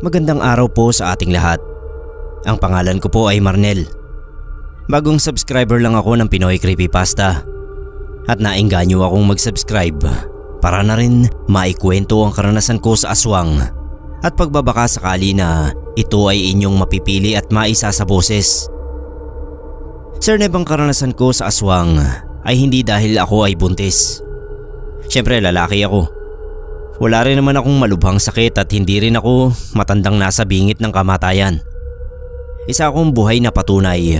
Magandang araw po sa ating lahat. Ang pangalan ko po ay Marnel. Bagong subscriber lang ako ng Pinoy Creepypasta at naengganyo akong mag-subscribe para na rin maikwento ang karanasan ko sa aswang at pagbabaka sakali na ito ay inyong mapipili at maisa sa boses. Sir Neb, ang karanasan ko sa aswang ay hindi dahil ako ay buntis. Siyempre lalaki ako. Wala rin naman akong malubhang sakit at hindi rin ako matandang nasa bingit ng kamatayan. Isa akong buhay na patunay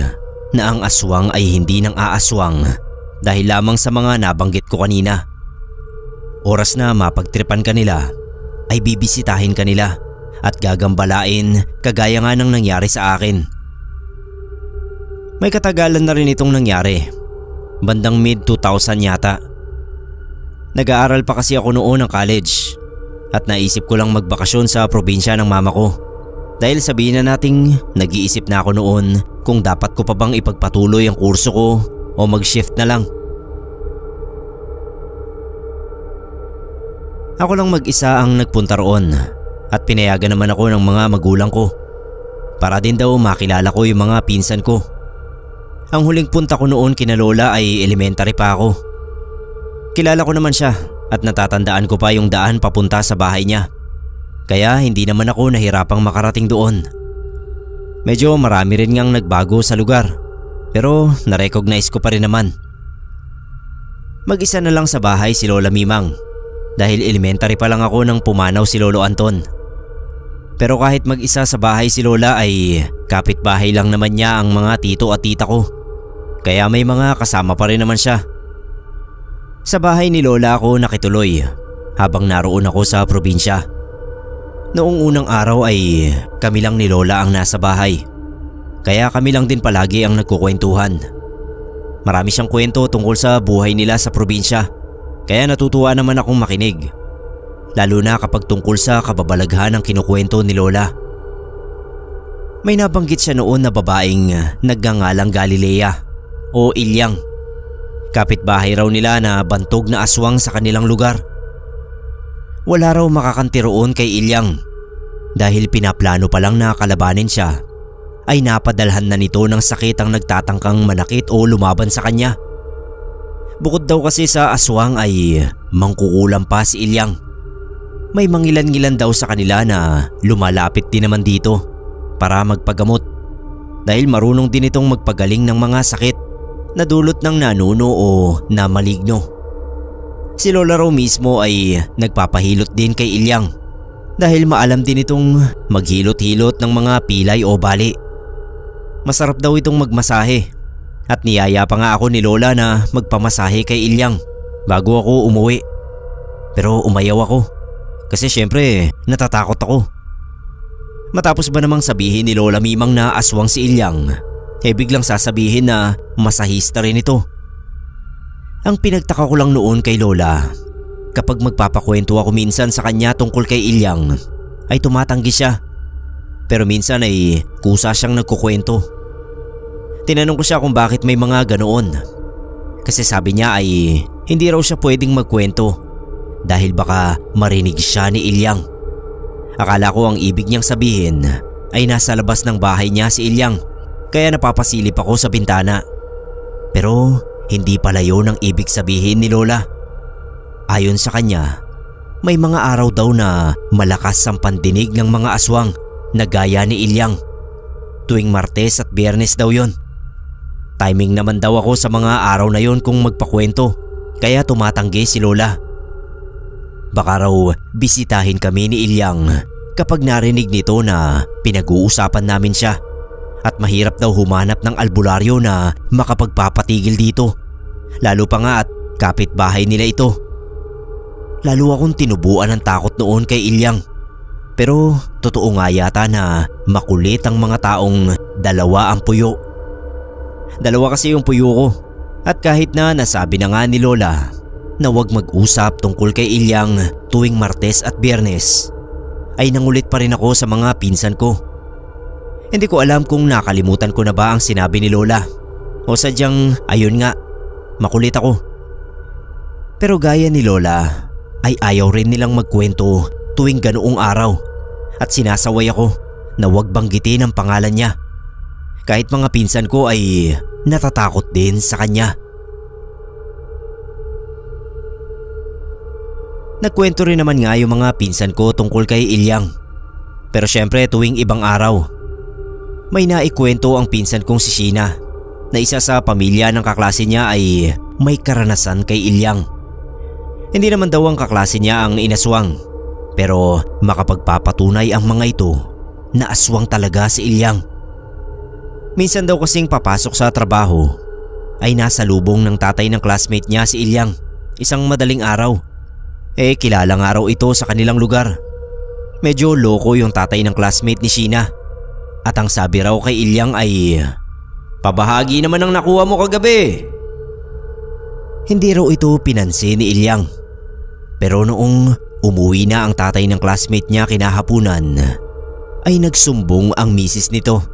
na ang aswang ay hindi nang aaswang dahil lamang sa mga nabanggit ko kanina. Oras na mapagtripan ka nila ay bibisitahin ka nila at gagambalain kagaya nga ng nangyari sa akin. May katagalan na rin itong nangyari. Bandang mid-2000 yata. Nag-aaral pa kasi ako noon ng college at naisip ko lang magbakasyon sa probinsya ng mama ko. Dahil sabihin na nating nag-iisip na ako noon kung dapat ko pa bang ipagpatuloy ang kurso ko o mag-shift na lang. Ako lang mag-isa ang nagpunta roon at pinayagan naman ako ng mga magulang ko para din daw makilala ko yung mga pinsan ko. Ang huling punta ko noon kina lola ay elementary pa ako. Kilala ko naman siya at natatandaan ko pa yung daan papunta sa bahay niya. Kaya hindi naman ako nahirapang makarating doon. Medyo marami rin ngang nagbago sa lugar pero na-recognize ko pa rin naman. Mag-isa na lang sa bahay si Lola Mimang dahil elementary pa lang ako nang pumanaw si Lolo Anton. Pero kahit mag-isa sa bahay si Lola ay kapitbahay lang naman niya ang mga tito at tita ko. Kaya may mga kasama pa rin naman siya. Sa bahay ni Lola ako nakituloy habang naroon ako sa probinsya. Noong unang araw ay kami lang ni Lola ang nasa bahay. Kaya kami lang din palagi ang nagkukwentuhan. Marami siyang kwento tungkol sa buhay nila sa probinsya. Kaya natutuwa naman akong makinig. Lalo na kapag tungkol sa kababalaghan ng kinukwento ni Lola. May nabanggit siya noon na babaeng nagngangalang Galilea o Ilyang. Kapitbahay raw nila na bantog na aswang sa kanilang lugar. Wala raw makakanti roon kay Ilyang dahil pinaplano pa lang na kalabanin siya ay napadalhan na nito ng sakit ang nagtatangkang manakit o lumaban sa kanya. Bukod daw kasi sa aswang ay mangkukulam pa si Ilyang. May mangilan-ngilan daw sa kanila na lumalapit din naman dito para magpagamot dahil marunong din itong magpagaling ng mga sakit na dulot ng nanuno o na maligno. Si Lola raw mismo ay nagpapahilot din kay Ilyang dahil maalam din itong maghilot-hilot ng mga pilay o bali. Masarap daw itong magmasahe at niyaya pa nga ako ni Lola na magpamasahe kay Ilyang bago ako umuwi. Pero umayaw ako kasi syempre natatakot ako. Matapos ba namang sabihin ni Lola Mimang na aswang si Ilyang, biglang sasabihin na masahista rin ito. Ang pinagtaka ko lang noon kay Lola, kapag magpapakwento ako minsan sa kanya tungkol kay Ilyang, ay tumatanggi siya. Pero minsan ay kusa siyang nagkukwento. Tinanong ko siya kung bakit may mga ganoon. Kasi sabi niya ay hindi raw siya pwedeng magkwento dahil baka marinig siya ni Ilyang. Akala ko ang ibig niyang sabihin ay nasa labas ng bahay niya si Ilyang. Kaya napapasilip ako sa bintana. Pero hindi pala yun ang ibig sabihin ni Lola. Ayon sa kanya, may mga araw daw na malakas ang pandinig ng mga aswang na gaya ni Ilyang. Tuwing Martes at Biyernes daw yon. Timing naman daw ako sa mga araw na yon kung magpakwento, kaya tumatanggi si Lola. Baka raw bisitahin kami ni Ilyang kapag narinig nito na pinag-uusapan namin siya. At mahirap daw humanap ng albularyo na makapagpapatigil dito. Lalo pa nga at kapitbahay nila ito. Lalo akong tinubuan ng takot noon kay Ilyang. Pero totoo nga yata na makulit ang mga taong dalawa ang puyo. Dalawa kasi yung puyo ko. At kahit na nasabi na nga ni Lola na huwag mag-usap tungkol kay Ilyang tuwing Martes at Biyernes, ay nangulit pa rin ako sa mga pinsan ko. Hindi ko alam kung nakalimutan ko na ba ang sinabi ni Lola o sadyang ayun nga, makulit ako. Pero gaya ni Lola ay ayaw rin nilang magkwento tuwing ganoong araw at sinasaway ako na huwag banggitin ang pangalan niya. Kahit mga pinsan ko ay natatakot din sa kanya. Nagkwento rin naman nga yung mga pinsan ko tungkol kay Ilyang. Pero syempre tuwing ibang araw, may naikwento ang pinsan kong si Sheena na isa sa pamilya ng kaklase niya ay may karanasan kay Ilyang. Hindi naman daw ang kaklase niya ang inaswang, pero makapagpapatunay ang mga ito na aswang talaga si Ilyang. Minsan daw kasing papasok sa trabaho ay nasa lubong ng tatay ng classmate niya si Ilyang isang madaling araw. Kilala nga raw ito sa kanilang lugar. Medyo loko yung tatay ng classmate ni Sheena. At ang sabi raw kay Ilyang ay, "Pabahagi naman ang nakuha mo kagabi." Hindi raw ito pinansin ni Ilyang. Pero noong umuwi na ang tatay ng classmate niya kinahapunan, ay nagsumbong ang misis nito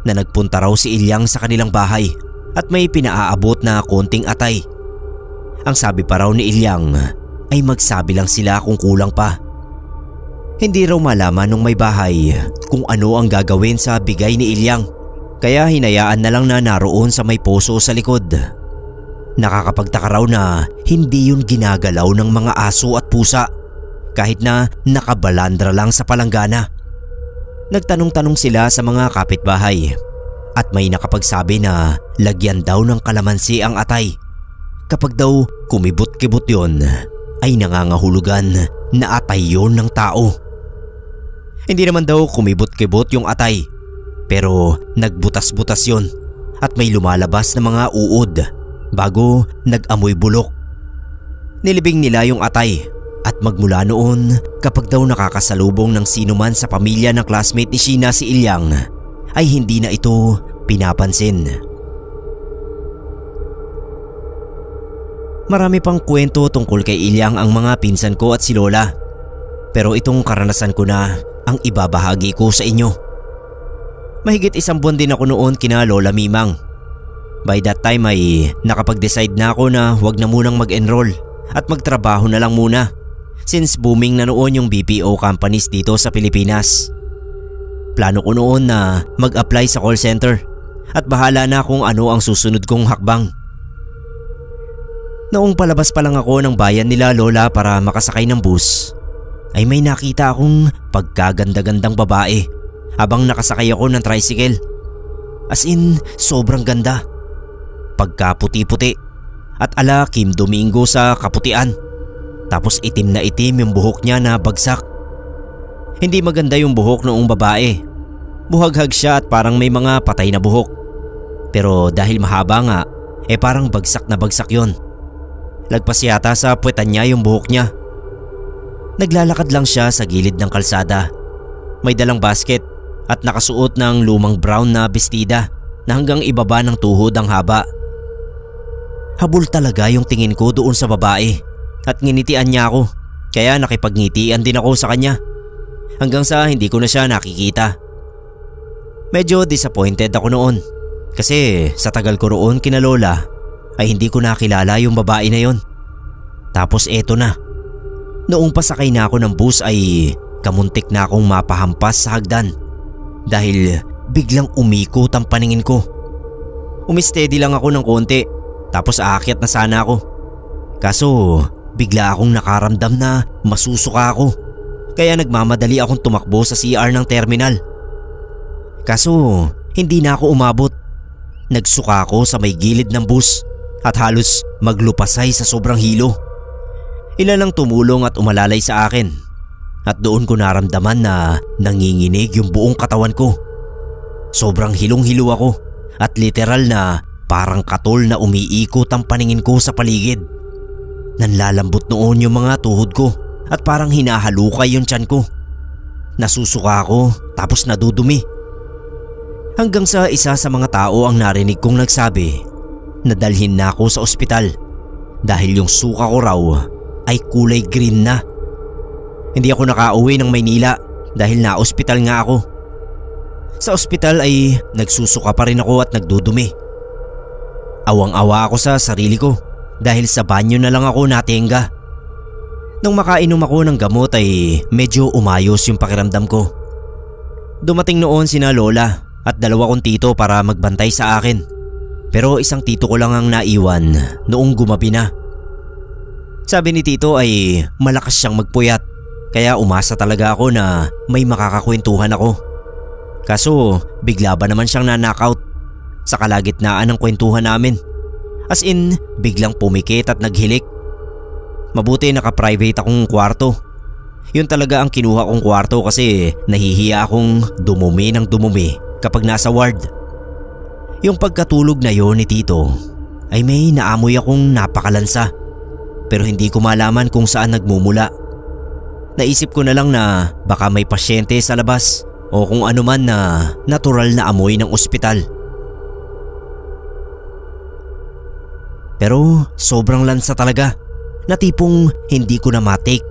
na nagpunta raw si Ilyang sa kanilang bahay at may pinaaabot na konting atay. Ang sabi pa raw ni Ilyang ay magsabi lang sila kung kulang pa. Hindi raw malaman ng may bahay kung ano ang gagawin sa bigay ni Ilyang, kaya hinayaan na lang na naroon sa may poso sa likod. Nakakapagtaka raw na hindi yun ginagalaw ng mga aso at pusa kahit na nakabalandra lang sa palanggana. Nagtanong-tanong sila sa mga kapitbahay at may nakapagsabi na lagyan daw ng kalamansi ang atay. Kapag daw kumibot-kibot yun, ay nangangahulugan na atay yon ng tao. Hindi naman daw kumibot-kibot yung atay, pero nagbutas-butas yon at may lumalabas na mga uod bago nag-amoy bulok. Nilibing nila yung atay at magmula noon kapag daw nakakasalubong ng sino man sa pamilya ng classmate ni Sheena si Ilyang ay hindi na ito pinapansin. Marami pang kwento tungkol kay Ilyang ang mga pinsan ko at si Lola. Pero itong karanasan ko na ang ibabahagi ko sa inyo. Mahigit 1 buwan din ako noon kina Lola Mimang. By that time ay nakapag-decide na ako na huwag na munang mag-enroll at magtrabaho na lang muna since booming na noon yung BPO companies dito sa Pilipinas. Plano ko noon na mag-apply sa call center at bahala na kung ano ang susunod kong hakbang. Noong palabas pa lang ako ng bayan nila Lola para makasakay ng bus, ay may nakita akong pagkaganda-gandang babae habang nakasakay ako ng tricycle. As in, sobrang ganda. Pagkaputi-puti at ala Kim Domingo sa kaputian. Tapos itim na itim yung buhok niya na bagsak. Hindi maganda yung buhok noong babae. Buhaghag siya at parang may mga patay na buhok. Pero dahil mahaba nga, parang bagsak na bagsak yon. Lagpas yata sa puwetan niya yung buhok niya. Naglalakad lang siya sa gilid ng kalsada. May dalang basket at nakasuot ng lumang brown na bestida na hanggang ibaba ng tuhod ang haba. Habol talaga yung tingin ko doon sa babae at nginitian niya ako, kaya nakipagngitian din ako sa kanya. Hanggang sa hindi ko na siya nakikita. Medyo disappointed ako noon kasi sa tagal ko roon kina Lola ay hindi ko nakilala yung babae na yon. Tapos eto na. Noong pasakay na ako ng bus ay kamuntik na akong mapahampas sa hagdan dahil biglang umikot ang paningin ko. Umisteady lang ako ng konti tapos aakyat na sana ako. Kaso bigla akong nakaramdam na masusuka ako kaya nagmamadali akong tumakbo sa CR ng terminal. Kaso hindi na ako umabot. Nagsuka ako sa may gilid ng bus at halos maglupasay sa sobrang hilo. Ilan ang tumulong at umalalay sa akin at doon ko naramdaman na nanginginig yung buong katawan ko. Sobrang hilong-hilo ako at literal na parang katol na umiikot ang paningin ko sa paligid. Nanlalambot noon yung mga tuhod ko at parang hinahalukay yung tiyan ko. Nasusuka ako tapos nadudumi. Hanggang sa isa sa mga tao ang narinig kong nagsabi na dalhin na ako sa ospital dahil yung suka ko raw ay kulay green na. Hindi ako nakauwi ng Maynila dahil na-ospital nga ako. Sa ospital ay nagsusuka pa rin ako at nagdudumi. Awang-awa ako sa sarili ko dahil sa banyo na lang ako natenga. Nung makainom ako ng gamot ay medyo umayos yung pakiramdam ko Dumating noon sina lola at dalawa kong tito para magbantay sa akin. Pero isang tito ko lang ang naiwan noong gumabi na. Sabi ni tito ay malakas siyang magpuyat kaya umasa talaga ako na may makakakwentuhan ako. Kaso bigla ba naman siyang na-knockout sa kalagitnaan ng kwentuhan namin. As in biglang pumikit at naghilik. Mabuti naka-private akong kwarto. Yun talaga ang kinuha kong kwarto kasi nahihiya akong dumumi ng dumumi kapag nasa ward. Yung pagkatulog na yon ni tito ay may naamoy akong napakalansa pero hindi ko malaman kung saan nagmumula. Naisip ko na lang na baka may pasyente sa labas o kung ano man na natural na amoy ng ospital. Pero sobrang lansa talaga na tipong hindi ko na matake.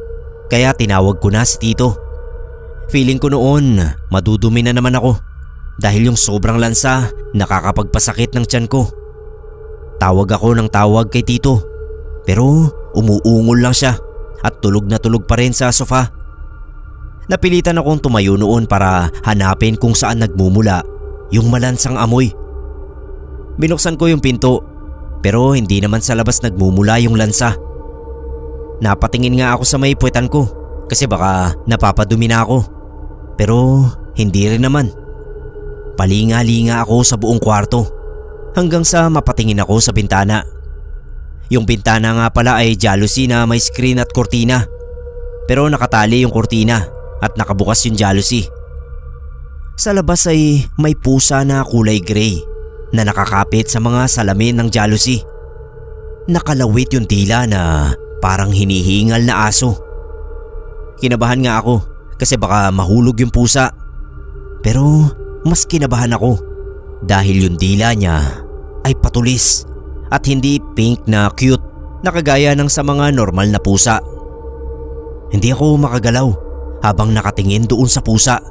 Kaya tinawag ko na si tito. Feeling ko noon madudumi na naman ako dahil yung sobrang lansa nakakapagpasakit ng tiyan ko. Tawag ako ng tawag kay tito pero umuungol lang siya at tulog na tulog pa rin sa sofa. Napilitan akong tumayo noon para hanapin kung saan nagmumula yung malansang amoy. Binuksan ko yung pinto pero hindi naman sa labas nagmumula yung lansa. Napatingin nga ako sa may puwetan ko kasi baka napapadumi na ako. Pero hindi rin naman. Palinga-linga ako sa buong kwarto hanggang sa mapatingin ako sa bintana. Yung bintana nga pala ay jalousie na may screen at kortina. Pero nakatali yung kortina at nakabukas yung jalousie. Sa labas ay may pusa na kulay gray na nakakapit sa mga salamin ng jalousie. Nakalawit yung tila na parang hinihingal na aso. Kinabahan nga ako kasi baka mahulog yung pusa. Pero mas kinabahan ako dahil yung dila niya ay patulis at hindi pink na cute na kagaya ng sa mga normal na pusa. Hindi ako makagalaw habang nakatingin doon sa pusa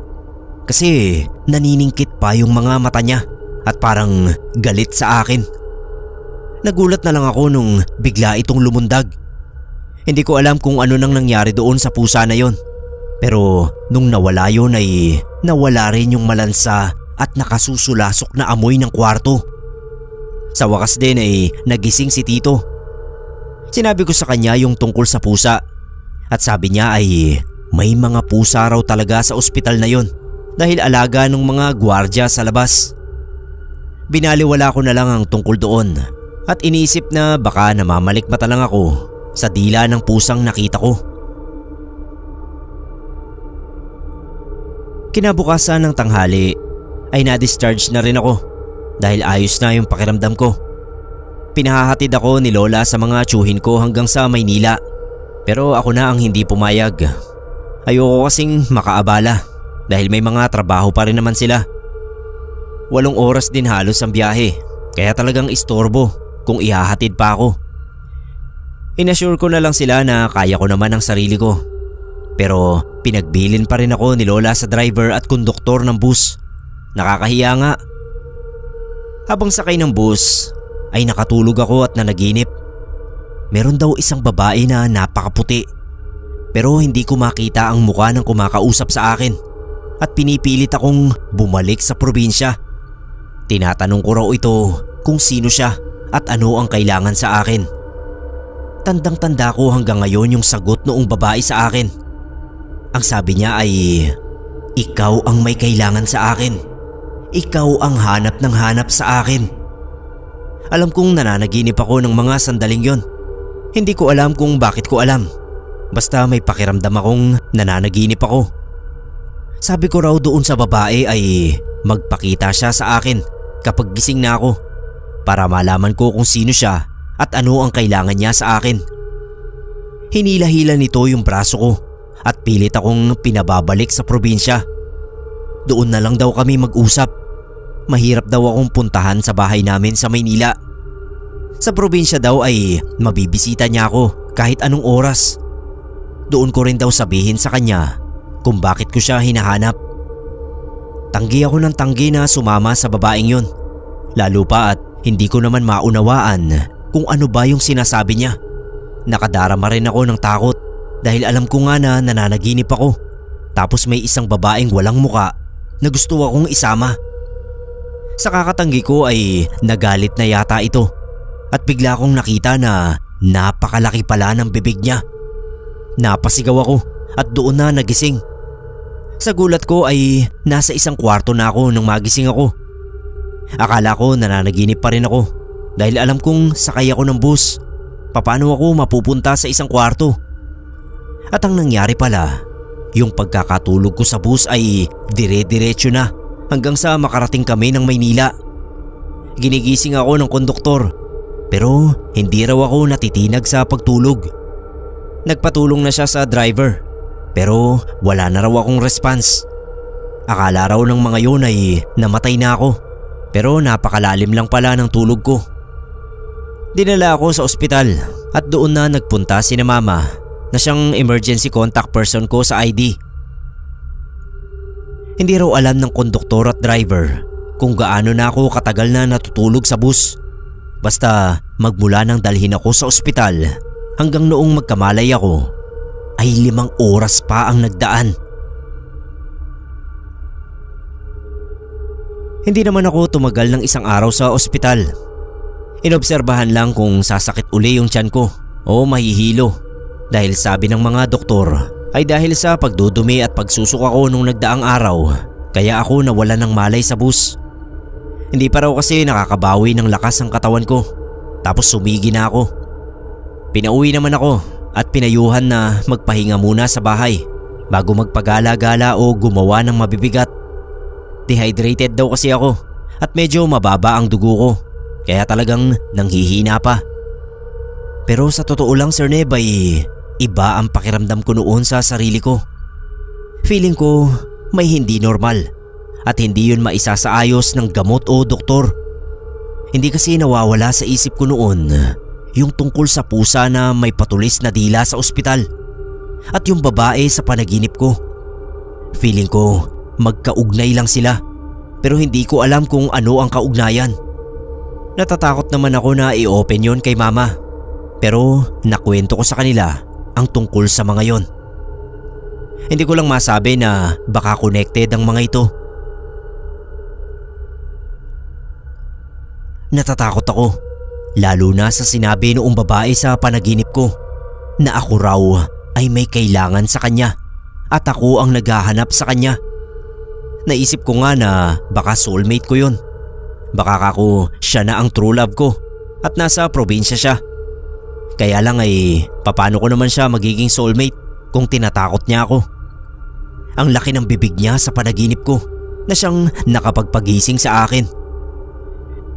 kasi naniningkit pa yung mga mata niya at parang galit sa akin. Nagulat na lang ako nung bigla itong lumundag. Hindi ko alam kung ano nang nangyari doon sa pusa na yon. Pero nung nawala yon ay nawala rin yung malansa at nakasusulasok na amoy ng kwarto. Sa wakas din ay nagising si tito. Sinabi ko sa kanya yung tungkol sa pusa at sabi niya ay may mga pusa raw talaga sa ospital na yon dahil alaga ng mga gwardya sa labas. Binaliwala ko na lang ang tungkol doon at iniisip na baka namamalikmata lang ako sa dila ng pusang nakita ko. Kinabukasan ng tanghali ay na-discharge na rin ako dahil ayos na yung pakiramdam ko. Pinahahatid ako ni lola sa mga tiyuhin ko hanggang sa Maynila pero ako na ang hindi pumayag. Ayoko kasing makaabala dahil may mga trabaho pa rin naman sila. 8 oras din halos ang biyahe kaya talagang istorbo kung ihahatid pa ako. Inassure ko na lang sila na kaya ko naman ang sarili ko. Pero pinagbilin pa rin ako ni lola sa driver at konduktor ng bus. Nakakahiya nga. Habang sakay ng bus ay nakatulog ako at nanaginip. Meron daw isang babae na napakaputi. Pero hindi ko makita ang mukha ng kumakausap sa akin at pinipilit akong bumalik sa probinsya. Tinatanong ko raw ito kung sino siya at ano ang kailangan sa akin. Tandang-tanda ko hanggang ngayon yung sagot noong babae sa akin. Ang sabi niya ay, "Ikaw ang may kailangan sa akin. Ikaw ang hanap ng hanap sa akin." Alam kong nananaginip ako ng mga sandaling yon. Hindi ko alam kung bakit ko alam. Basta may pakiramdam akong nananaginip ako. Sabi ko raw doon sa babae ay magpakita siya sa akin kapag gising na ako para malaman ko kung sino siya at ano ang kailangan niya sa akin. Hinila-hila nito yung braso ko at pilit akong pinababalik sa probinsya. Doon na lang daw kami mag-usap. Mahirap daw akong puntahan sa bahay namin sa Maynila. Sa probinsya daw ay mabibisita niya ako kahit anong oras. Doon ko rin daw sabihin sa kanya kung bakit ko siya hinahanap. Tanggi ako ng tanggi na sumama sa babaeng yon. Lalo pa at hindi ko naman maunawaan kung ano ba yung sinasabi niya. Nakadarama rin ako ng takot dahil alam ko nga na nananaginip ako. Tapos may isang babaeng walang muka na gusto akong isama. Sa kakatanggi ko ay nagalit na yata ito at bigla akong nakita na napakalaki pala ng bibig niya. Napasigaw ako at doon na nagising. Sa gulat ko ay nasa isang kwarto na ako nang magising ako. Akala ko nananaginip pa rin ako dahil alam kong sakay ako ng bus. Paano ako mapupunta sa isang kwarto? At ang nangyari pala, yung pagkakatulog ko sa bus ay dire-diretso na hanggang sa makarating kami ng Maynila. Ginigising ako ng konduktor pero hindi raw ako natitinag sa pagtulog. Nagpatulong na siya sa driver pero wala na raw akong response. Akala raw ng mga yun ay namatay na ako pero napakalalim lang pala ng tulog ko. Dinala ako sa ospital at doon na nagpunta si mama na siyang emergency contact person ko sa ID. Hindi raw alam ng konduktor at driver kung gaano na ako katagal na natutulog sa bus. Basta magmula nang dalhin ako sa ospital hanggang noong magkamalay ako ay 5 oras pa ang nagdaan. Hindi naman ako tumagal ng 1 araw sa ospital. Inobserbahan lang kung sasakit uli yung tiyan ko o mahihilo dahil sabi ng mga doktor ay dahil sa pagdudumi at pagsusuka ko nung nagdaang araw kaya ako nawala ng malay sa bus. Hindi pa raw kasi nakakabawi ng lakas ang katawan ko tapos sumigi na ako. Pinauwi naman ako at pinayuhan na magpahinga muna sa bahay bago magpagala-gala o gumawa ng mabibigat. Dehydrated daw kasi ako at medyo mababa ang dugo ko kaya talagang nanghihina pa. Pero sa totoo lang Sir Neb ay iba ang pakiramdam ko noon sa sarili ko. Feeling ko may hindi normal at hindi yun maisasaayos ng gamot o doktor. Hindi kasi nawawala sa isip ko noon yung tungkol sa pusa na may patulis na dila sa ospital at yung babae sa panaginip ko. Feeling ko magkaugnay lang sila pero hindi ko alam kung ano ang kaugnayan. Natatakot naman ako na i-open yon kay mama pero nakwento ko sa kanila ang tungkol sa mga yon. Hindi ko lang masabi na baka connected ang mga ito. Natatakot ako lalo na sa sinabi noong babae sa panaginip ko na ako raw ay may kailangan sa kanya at ako ang naghahanap sa kanya. Naisip ko nga na baka soulmate ko yun. Baka ako siya na ang true love ko at nasa probinsya siya. Kaya lang ay paano ko naman siya magiging soulmate kung tinatakot niya ako. Ang laki ng bibig niya sa panaginip ko na siyang nakapagpagising sa akin.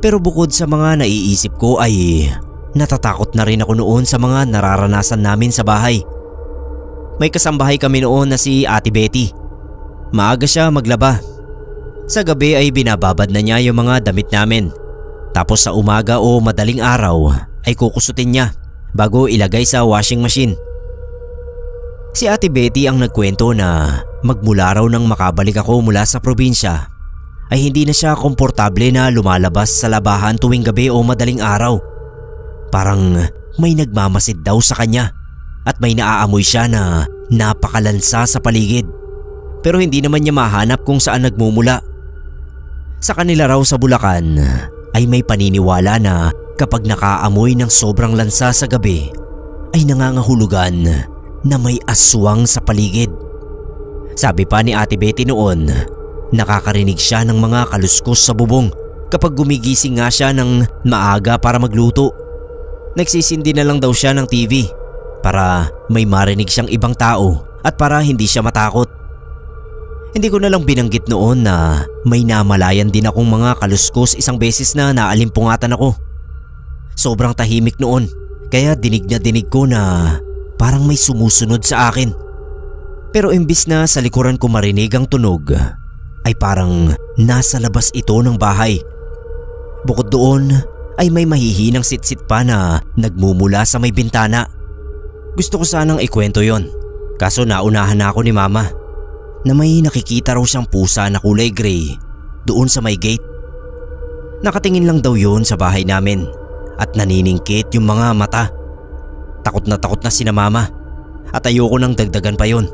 Pero bukod sa mga naiisip ko ay natatakot na rin ako noon sa mga nararanasan namin sa bahay. May kasambahay kami noon na si Ate Betty. Maaga siya maglaba. Sa gabi ay binababad na niya yung mga damit namin. Tapos sa umaga o madaling araw ay kukusutin niya bago ilagay sa washing machine. Si Ate Betty ang nagkwento na magmula raw nang makabalik ako mula sa probinsya ay hindi na siya komportable na lumalabas sa labahan tuwing gabi o madaling araw. Parang may nagmamasid daw sa kanya at may naaamoy siya na napakalansa sa paligid. Pero hindi naman niya mahanap kung saan nagmumula. Sa kanila raw sa Bulacan ay may paniniwala na kapag nakaamoy ng sobrang lansa sa gabi ay nangangahulugan na may aswang sa paligid. Sabi pa ni Ate Betty noon, nakakarinig siya ng mga kaluskos sa bubong kapag gumigising nga siya ng maaga para magluto. Nagsisindi na lang daw siya ng TV para may marinig siyang ibang tao at para hindi siya matakot. Hindi ko na lang binanggit noon na may namalayan din akong mga kaluskos isang beses na naalimpungatan ako. Sobrang tahimik noon kaya dinig na dinig ko na parang may sumusunod sa akin. Pero imbis na sa likuran ko marinig ang tunog ay parang nasa labas ito ng bahay. Bukod doon ay may mahihinang sitsit pa na nagmumula sa may bintana. Gusto ko sanang ikwento yon kaso naunahan na ako ni mama na may nakikita raw siyang pusa na kulay gray doon sa may gate. Nakatingin lang daw yun sa bahay namin at naniningkit yung mga mata. Takot na sina mama at ayoko nang dagdagan pa yun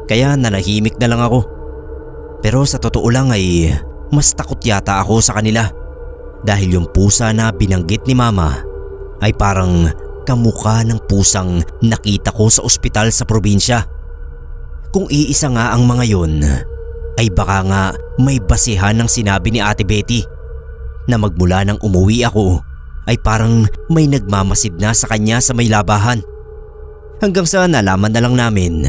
kaya nanahimik na lang ako. Pero sa totoo lang ay mas takot yata ako sa kanila dahil yung pusa na binanggit ni Mama ay parang kamukha ng pusang nakita ko sa ospital sa probinsya. Kung iisa nga ang mga yun, ay baka nga may basihan ng sinabi ni Ate Betty na magmula nang umuwi ako ay parang may nagmamasid na sa kanya sa may labahan. Hanggang sa nalaman na lang namin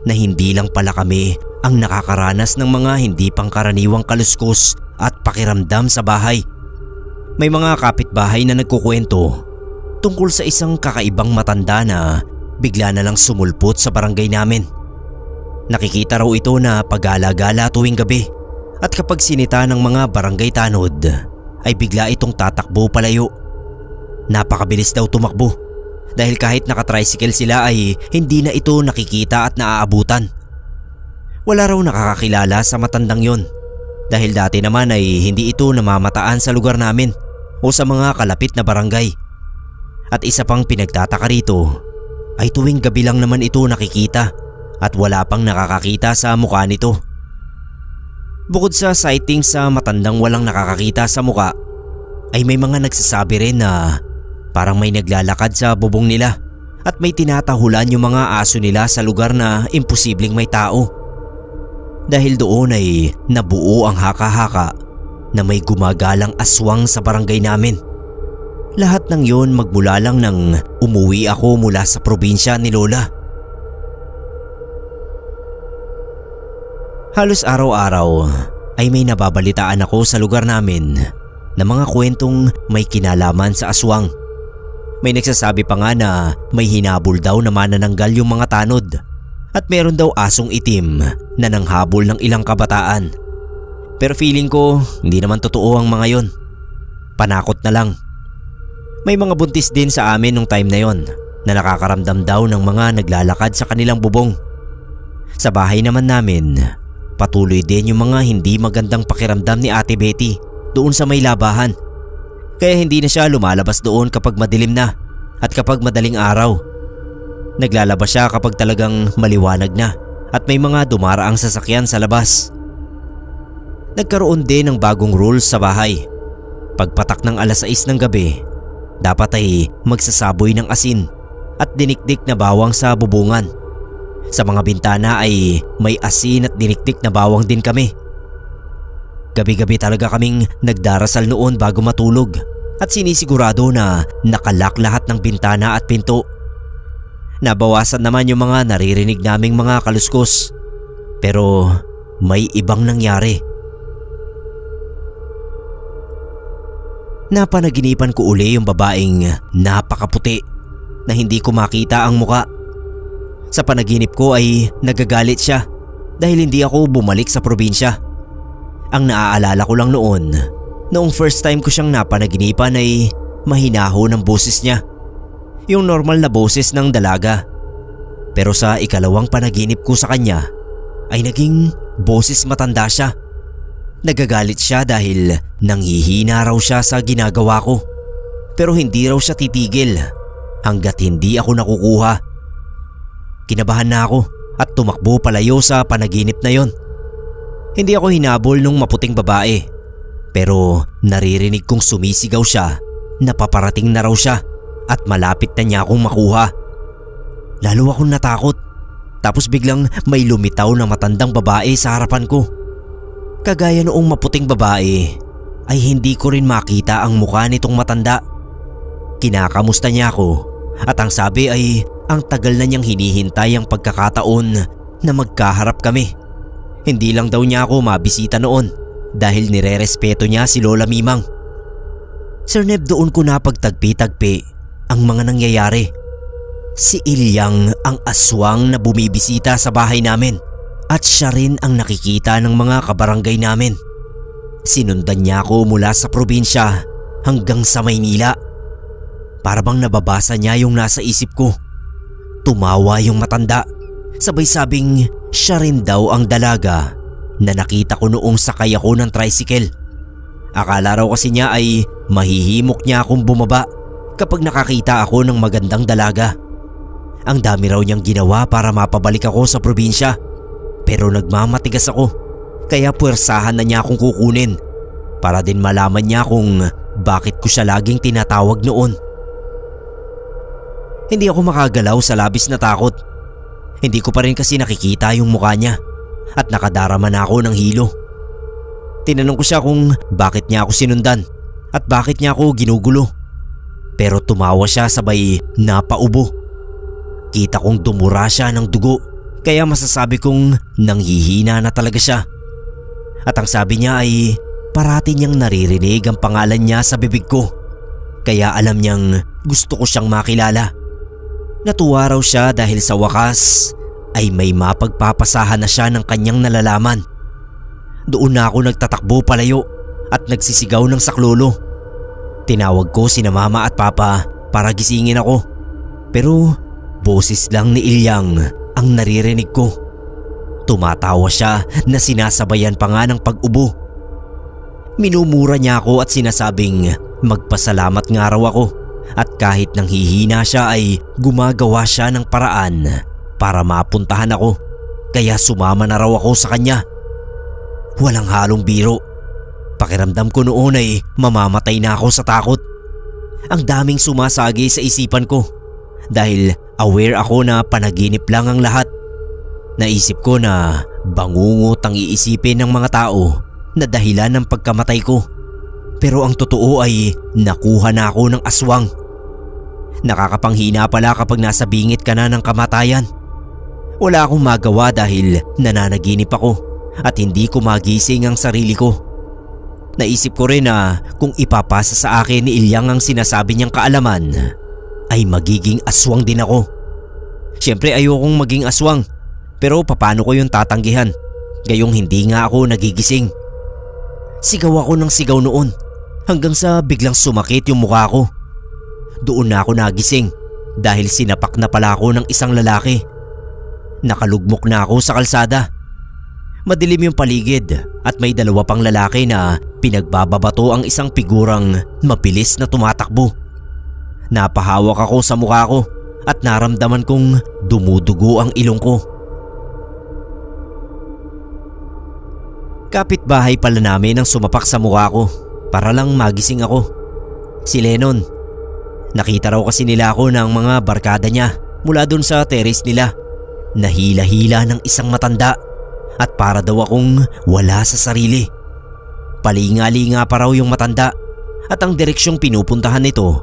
na hindi lang pala kami ang nakakaranas ng mga hindi pangkaraniwang kaluskos at pakiramdam sa bahay. May mga kapitbahay na nagkukwento tungkol sa isang kakaibang matanda na bigla na lang sumulpot sa barangay namin. Nakikita raw ito na pag-gala-gala tuwing gabi at kapag sinita ng mga barangay tanod ay bigla itong tatakbo palayo. Napakabilis daw tumakbo dahil kahit nakatricycle sila ay hindi na ito nakikita at naaabutan. Wala raw nakakakilala sa matandang yon dahil dati naman ay hindi ito namamataan sa lugar namin o sa mga kalapit na barangay. At isa pang pinagtataka rito ay tuwing gabi lang naman ito nakikita at wala pang nakakakita sa mukha nito. Bukod sa sighting sa matandang walang nakakakita sa mukha ay may mga nagsasabi rin na parang may naglalakad sa bubong nila at may tinatahulan yung mga aso nila sa lugar na imposibleng may tao. Dahil doon ay nabuo ang haka-haka na may gumagalang aswang sa barangay namin. Lahat ng yon magmula lang nang umuwi ako mula sa probinsya ni Lola. Halos araw-araw ay may nababalitaan ako sa lugar namin na mga kwentong may kinalaman sa aswang. May nagsasabi pa nga na may hinabol daw na manananggal yung mga tanod at meron daw asong itim na nanghabol ng ilang kabataan. Pero feeling ko hindi naman totoo ang mga yon. Panakot na lang. May mga buntis din sa amin nung time na yon na nakakaramdam daw ng mga naglalakad sa kanilang bubong. Sa bahay naman namin, patuloy din yung mga hindi magandang pakiramdam ni Ate Betty doon sa may labahan. Kaya hindi na siya lumalabas doon kapag madilim na at kapag madaling araw. Naglalabas siya kapag talagang maliwanag na at may mga dumaraang sasakyan sa labas. Nagkaroon din ng bagong rules sa bahay. Pagpatak ng 6:00 ng gabi, dapat ay magsasaboy ng asin at dinikdik na bawang sa bubungan. Sa mga bintana ay may asin at dinikdik na bawang din kami. Gabi-gabi talaga kaming nagdarasal noon bago matulog at sinisigurado na nakalak lahat ng bintana at pinto. Nabawasan naman yung mga naririnig naming mga kaluskos, pero may ibang nangyari. Napanaginipan ko uli yung babaeng napakaputi na hindi ko makita ang muka. Sa panaginip ko ay nagagalit siya dahil hindi ako bumalik sa probinsya. Ang naaalala ko lang noong first time ko siyang napanaginipan ay mahinaho ng boses niya. Yung normal na boses ng dalaga. Pero sa ikalawang panaginip ko sa kanya ay naging boses matanda siya. Nagagalit siya dahil nanghihina raw siya sa ginagawa ko. Pero hindi raw siya titigil hanggat hindi ako nakukuha. Kinabahan na ako at tumakbo palayo sa panaginip na yon. Hindi ako hinabol nung maputing babae, pero naririnig kong sumisigaw siya na paparating na raw siya at malapit na niya akong makuha. Lalo akong natakot, tapos biglang may lumitaw na matandang babae sa harapan ko. Kagaya noong maputing babae ay hindi ko rin makita ang mukha nitong matanda. Kinakamusta niya ako at ang sabi ay ang tagal na niyang hinihintay ang pagkakataon na magkaharap kami. Hindi lang daw niya ako mabisita noon dahil nirerespeto niya si Lola Mimang. Sir Neb, doon ko napagtagpi-tagpi ang mga nangyayari. Si Ilyang ang aswang na bumibisita sa bahay namin at siya rin ang nakikita ng mga kabarangay namin. Sinundan niya ako mula sa probinsya hanggang sa Maynila. Para bang nababasa niya yung nasa isip ko. Tumawa yung matanda. Sabay sabing siya rin daw ang dalaga na nakita ko noong sakay ako ng tricycle. Akala raw kasi niya ay mahihimok niya akong bumaba kapag nakakita ako ng magandang dalaga. Ang dami raw niyang ginawa para mapabalik ako sa probinsya, pero nagmamatigas ako Kaya puwersahan na niya akong kukunin para din malaman niya kung bakit ko siya laging tinatawag noon. Hindi ako makagalaw sa labis na takot. Hindi ko pa rin kasi nakikita yung mukha niya at nakadarama na ako ng hilo. Tinanong ko siya kung bakit niya ako sinundan at bakit niya ako ginugulo. Pero tumawa siya sabay napaubo. Kita kong dumura siya ng dugo kaya masasabi kong nanghihina na talaga siya. At ang sabi niya ay parati niyang naririnig ang pangalan niya sa bibig ko. Kaya alam niyang gusto ko siyang makilala. Natuwa raw siya dahil sa wakas ay may mapagpapasahan na siya ng kanyang nalalaman. Doon na ako nagtatakbo palayo at nagsisigaw ng saklolo. Tinawag ko sina mama at papa para gisingin ako. Pero boses lang ni Ilyang ang naririnig ko. Tumatawa siya na sinasabayan pa nga ng pag-ubo. Minumura niya ako at sinasabing magpasalamat nga raw ako at kahit nanghihina siya ay gumagawa siya ng paraan para mapuntahan ako. Kaya sumama na raw ako sa kanya. Walang halong biro. Pakiramdam ko noon ay mamamatay na ako sa takot. Ang daming sumasagi sa isipan ko dahil aware ako na panaginip lang ang lahat. Naisip ko na bangungot ang iisipin ng mga tao na dahilan ng pagkamatay ko. Pero ang totoo ay nakuha na ako ng aswang. Nakakapanghina pala kapag nasa bingit ka na ng kamatayan. Wala akong magawa dahil nananaginip ako at hindi ko magising ang sarili ko. Naisip ko rin na kung ipapasa sa akin ni Ilyang ang sinasabi niyang kaalaman ay magiging aswang din ako. Siyempre ayokong maging aswang. Pero paano ko yung tatanggihan? Gayong hindi nga ako nagigising. Sigaw ako ng sigaw noon hanggang sa biglang sumakit yung mukha ko. Doon na ako nagising dahil sinapak na pala ako ng isang lalaki. Nakalugmok na ako sa kalsada. Madilim yung paligid at may dalawa pang lalaki na pinagbababato ang isang figurang mabilis na tumatakbo. Napahawak ako sa mukha ko at naramdaman kong dumudugo ang ilong ko. Kapitbahay pala namin ang sumapak sa mukha ko para lang magising ako. Si Lennon. Nakita raw kasi nila ako ng mga barkada niya mula dun sa terrace nila. Nahila-hila ng isang matanda at para daw akong wala sa sarili. Palinga-linga pa raw yung matanda at ang direksyong pinupuntahan nito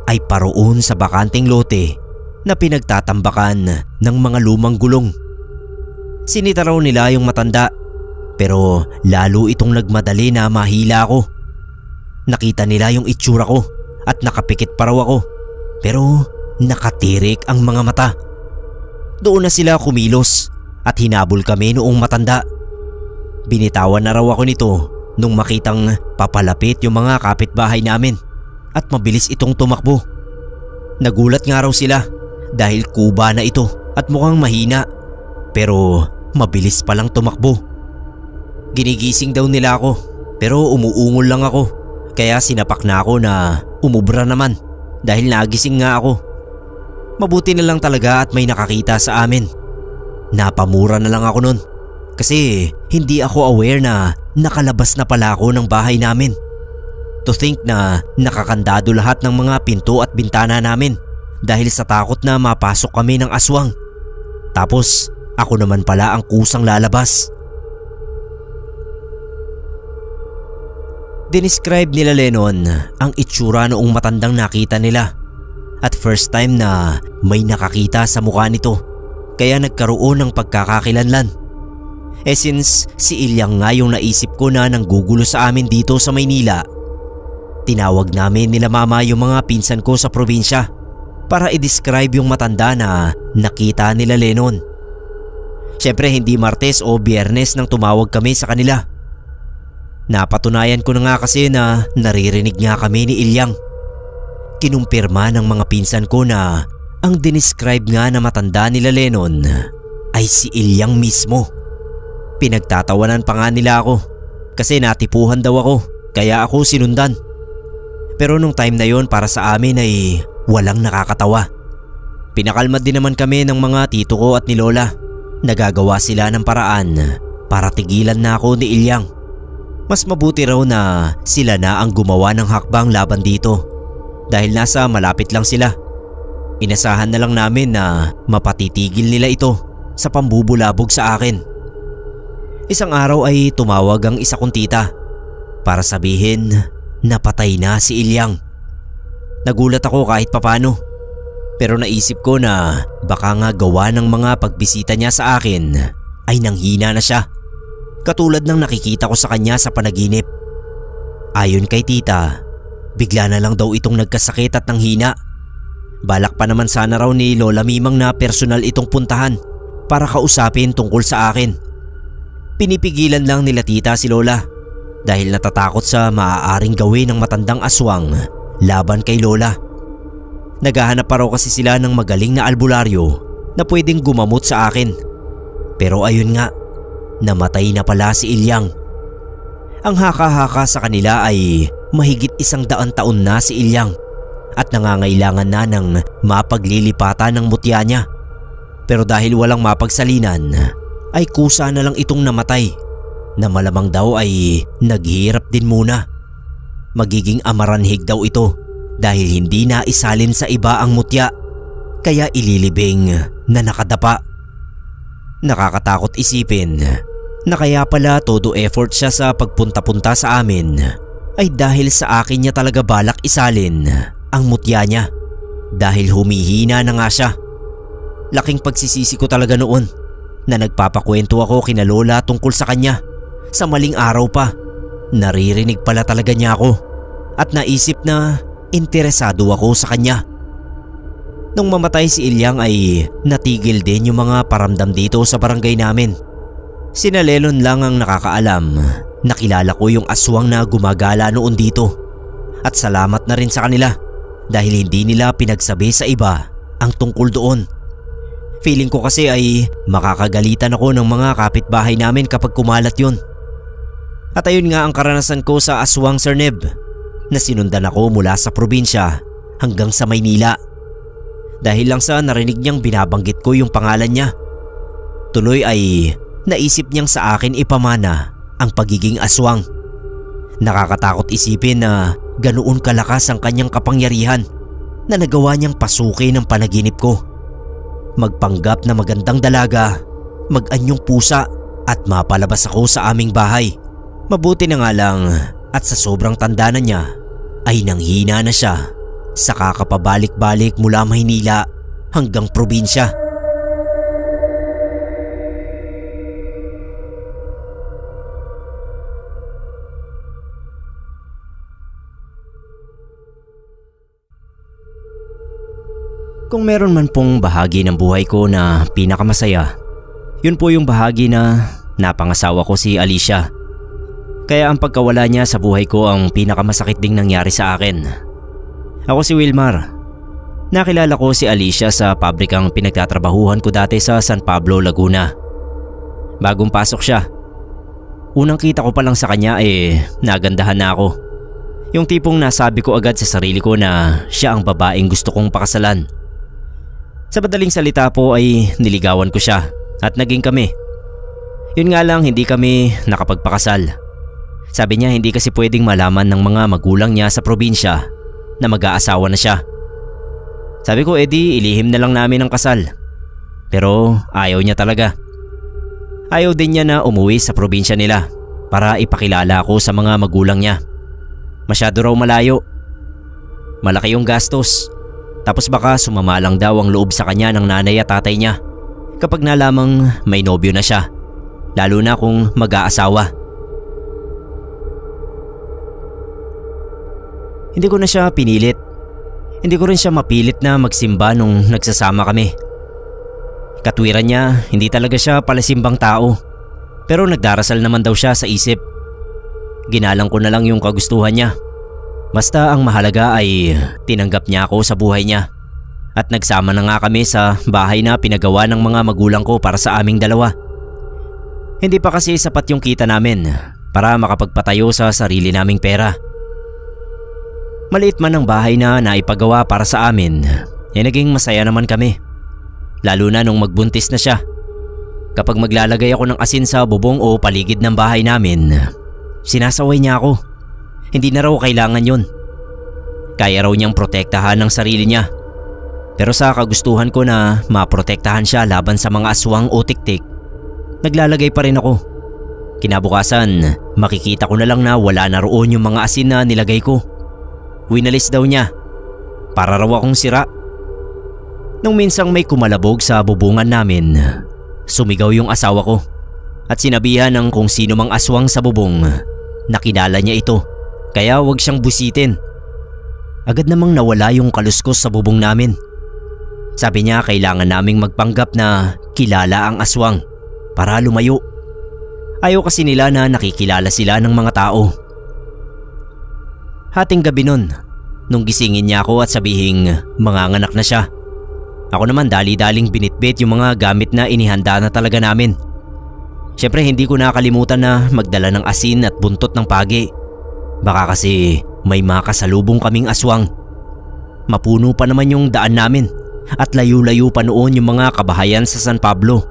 ay paroon sa bakanteng lote na pinagtatambakan ng mga lumang gulong. Sinita raw nila yung matanda. Pero lalo itong nagmadali na mahila ako. Nakita nila yung itsura ko at nakapikit pa raw ako. Pero nakatirik ang mga mata. Doon na sila kumilos at hinabol kami noong matanda. Binitawan na raw ako nito nung makitang papalapit yung mga kapitbahay namin at mabilis itong tumakbo. Nagulat nga raw sila dahil kuba na ito at mukhang mahina. Pero mabilis palang tumakbo. Ginigising daw nila ako pero umuungol lang ako kaya sinapak na ako na umubra naman dahil nagising nga ako. Mabuti na lang talaga at may nakakita sa amin. Napamura na lang ako nun kasi hindi ako aware na nakalabas na pala ako ng bahay namin. To think na nakakandado lahat ng mga pinto at bintana namin dahil sa takot na mapasok kami ng aswang. Tapos ako naman pala ang kusang lalabas. Dinescribe nila Lennon ang itsura noong matandang nakita nila at first time na may nakakita sa mukha nito kaya nagkaroon ng pagkakakilanlan. Since si Ilyang nga yung naisip ko na nanggugulo sa amin dito sa Maynila, tinawag namin nila mama yung mga pinsan ko sa probinsya para i-describe yung matanda na nakita nila Lennon. Siyempre hindi Martes o Biyernes nang tumawag kami sa kanila. Napatunayan ko na nga kasi na naririnig nga kami ni Ilyang. Kinumpirma ng mga pinsan ko na ang dinescribe nga na matanda nila Lennon ay si Ilyang mismo. Pinagtatawanan pa nga nila ako kasi natipuhan daw ako kaya ako sinundan. Pero nung time na yon para sa amin ay walang nakakatawa. Pinakalma din naman kami ng mga tito ko at ni Lola. Nagagawa sila ng paraan para tigilan na ako ni Ilyang. Mas mabuti raw na sila na ang gumawa ng hakbang laban dito dahil nasa malapit lang sila. Inasahan na lang namin na mapatitigil nila ito sa pambubulabog sa akin. Isang araw ay tumawag ang isa kong tita para sabihin na patay na si Ilyang. Nagulat ako kahit papano, pero naisip ko na baka nga gawa ng mga pagbisita niya sa akin ay nanghina na siya, katulad ng nakikita ko sa kanya sa panaginip. Ayon kay tita, bigla na lang daw itong nagkasakit at nanghina. Balak pa naman sana raw ni Lola Mimang na personal itong puntahan para kausapin tungkol sa akin. Pinipigilan lang nila tita si Lola dahil natatakot sa maaaring gawin ng matandang aswang laban kay Lola. Naghahanap pa raw kasi sila ng magaling na albularyo na pwedeng gumamot sa akin. Pero ayun nga, namatay na pala si Ilyang. Ang haka-haka sa kanila ay mahigit 100 taon na si Ilyang at nangangailangan na ng mapaglilipatan ng mutya niya. Pero dahil walang mapagsalinan ay kusa na lang itong namatay, na malamang daw ay naghirap din muna. Magiging amaranhig daw ito dahil hindi na isalin sa iba ang mutya, kaya ililibing na nakadapa. Nakakatakot isipin na kaya pala todo effort siya sa pagpunta-punta sa amin ay dahil sa akin niya talaga balak isalin ang mutya niya, dahil humihina na nga siya. Laking pagsisisi ko talaga noon na nagpapakwento ako kina Lola tungkol sa kanya. Sa maling araw pa, naririnig pala talaga niya ako at naisip na interesado ako sa kanya. Nung mamatay si Ilyang ay natigil din yung mga paramdam dito sa barangay namin. Sina Lelon lang ang nakakaalam. Nakilala ko yung aswang na gumagala noon dito. At salamat na rin sa kanila dahil hindi nila pinagsabi sa iba ang tungkol doon. Feeling ko kasi ay makakagalitan ako ng mga kapitbahay namin kapag kumalat yun. At ayun nga ang karanasan ko sa aswang, Sir Neb, na sinundan ako mula sa probinsya hanggang sa Maynila. Dahil lang sa narinig niyang binabanggit ko yung pangalan niya. Tuloy ay naisip niyang sa akin ipamana ang pagiging aswang. Nakakatakot isipin na ganoon kalakas ang kanyang kapangyarihan na nagawa niyang pasukin ang panaginip ko. Magpanggap na magandang dalaga, mag-anyong pusa at mapalabas ako sa aming bahay. Mabuti na nga lang at sa sobrang tanda na niya ay nanghina na siya sa kakapabalik-balik mula Maynila hanggang probinsya. Kung meron man pong bahagi ng buhay ko na pinakamasaya, yun po yung bahagi na napangasawa ko si Alicia. Kaya ang pagkawala niya sa buhay ko ang pinakamasakit ding nangyari sa akin. Ako si Wilmar. Nakilala ko si Alicia sa pabrikang pinagtatrabahuhan ko dati sa San Pablo, Laguna. Bagong pasok siya. Unang kita ko pa lang sa kanya nagandahan na ako. Yung tipong nasabi ko agad sa sarili ko na siya ang babaeng gusto kong pakasalan. Sa madaling salita po ay niligawan ko siya at naging kami. Yun nga lang, hindi kami nakapagpakasal. Sabi niya hindi kasi pwedeng malaman ng mga magulang niya sa probinsya na mag-aasawa na siya. Sabi ko edi ilihim na lang namin ang kasal. Pero ayaw niya talaga. Ayaw din niya na umuwi sa probinsya nila para ipakilala ako sa mga magulang niya. Masyado raw malayo. Malaki yung gastos. Tapos baka sumama lang daw ang loob sa kanya ng nanay at tatay niya kapag nalamang may nobyo na siya. Lalo na kung mag-aasawa. Hindi ko na siya pinilit. Hindi ko rin siya mapilit na magsimba nung nagsasama kami. Katwiran niya, hindi talaga siya palasimbang tao. Pero nagdarasal naman daw siya sa isip. Ginalang ko na lang yung kagustuhan niya. Basta ang mahalaga ay tinanggap niya ako sa buhay niya. At nagsama na nga kami sa bahay na pinagawa ng mga magulang ko para sa aming dalawa. Hindi pa kasi sapat yung kita namin para makapagpatayo sa sarili naming pera. Maliit man ang bahay na naipagawa para sa amin, naging masaya naman kami. Lalo na nung magbuntis na siya. Kapag maglalagay ako ng asin sa bubong o paligid ng bahay namin, sinasaway niya ako. Hindi na raw kailangan yun. Kaya raw niyang protektahan ang sarili niya. Pero sa kagustuhan ko na maprotektahan siya laban sa mga aswang o tiktik, naglalagay pa rin ako. Kinabukasan, makikita ko na lang na wala na roon yung mga asin na nilagay ko. Winalis daw niya. Para raw akong sira. Nung minsang may kumalabog sa bubungan namin, sumigaw yung asawa ko at sinabihan ng kung sino mang aswang sa bubong na kilala niya ito, kaya wag siyang busitin. Agad namang nawala yung kaluskos sa bubong namin. Sabi niya kailangan naming magpanggap na kilala ang aswang para lumayo. Ayaw kasi nila na nakikilala sila ng mga tao. Hating gabi nun, nung gisingin niya ako at sabihing manganganak na siya, ako naman dali-daling binitbit yung mga gamit na inihanda na talaga namin. Siyempre hindi ko nakalimutan na magdala ng asin at buntot ng pagi. Baka kasi may makasalubong kaming aswang. Mapuno pa naman yung daan namin at layo-layo pa noon yung mga kabahayan sa San Pablo.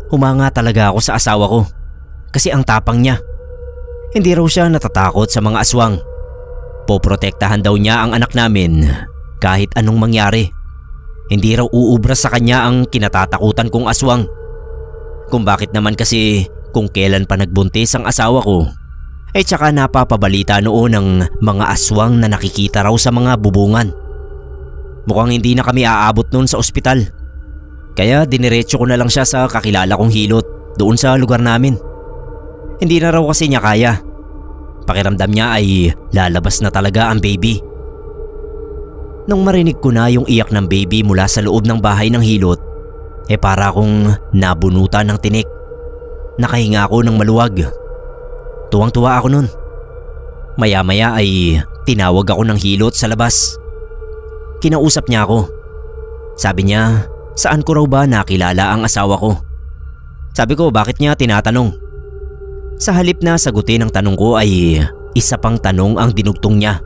Humanga talaga ako sa asawa ko kasi ang tapang niya. Hindi raw siya natatakot sa mga aswang. Poprotektahan daw niya ang anak namin kahit anong mangyari. Hindi raw uubra sa kanya ang kinatatakutan kong aswang. Kung bakit naman kasi kung kailan pa nagbuntis ang asawa ko, tsaka napapabalita noon ng mga aswang na nakikita raw sa mga bubungan. Mukhang hindi na kami aabot noon sa ospital. Kaya diniretso ko na lang siya sa kakilala kong hilot doon sa lugar namin. Hindi na raw kasi niya kaya. Pakiramdam niya ay lalabas na talaga ang baby. Nung marinig ko na yung iyak ng baby mula sa loob ng bahay ng hilot, para akong nabunutan ng tinik. Nakahinga ako ng maluwag. Tuwang-tuwa ako nun. Maya-maya ay tinawag ako ng hilot sa labas. Kinausap niya ako. Sabi niya, saan ko raw ba nakilala ang asawa ko? Sabi ko, bakit niya tinatanong? Sa halip na sagutin ang tanong ko ay isa pang tanong ang dinugtong niya.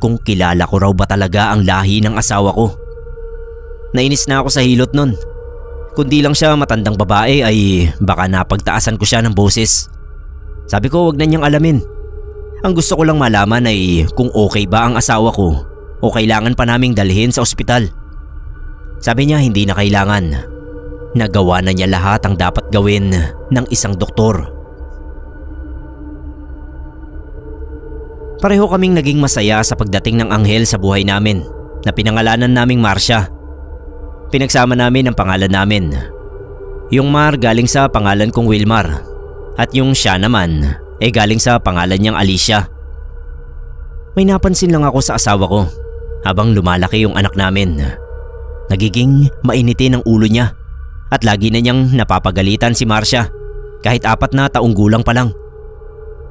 Kung kilala ko raw ba talaga ang lahi ng asawa ko. Nainis na ako sa hilot nun. Kundi lang siya matandang babae ay baka napagtaasan ko siya ng boses. Sabi ko wag na niyang alamin. Ang gusto ko lang malaman ay kung okay ba ang asawa ko o kailangan pa naming dalhin sa ospital. Sabi niya hindi na kailangan. Nagawa na niya lahat ang dapat gawin ng isang doktor. Pareho kaming naging masaya sa pagdating ng anghel sa buhay namin na pinangalanan naming Marcia. Pinagsama namin ang pangalan namin. Yung Mar galing sa pangalan kong Wilmar at yung siya naman galing sa pangalan niyang Alicia. May napansin lang ako sa asawa ko habang lumalaki yung anak namin. Nagiging mainitin ang ulo niya at lagi na niyang napapagalitan si Marcia kahit 4 na taong gulang pa lang.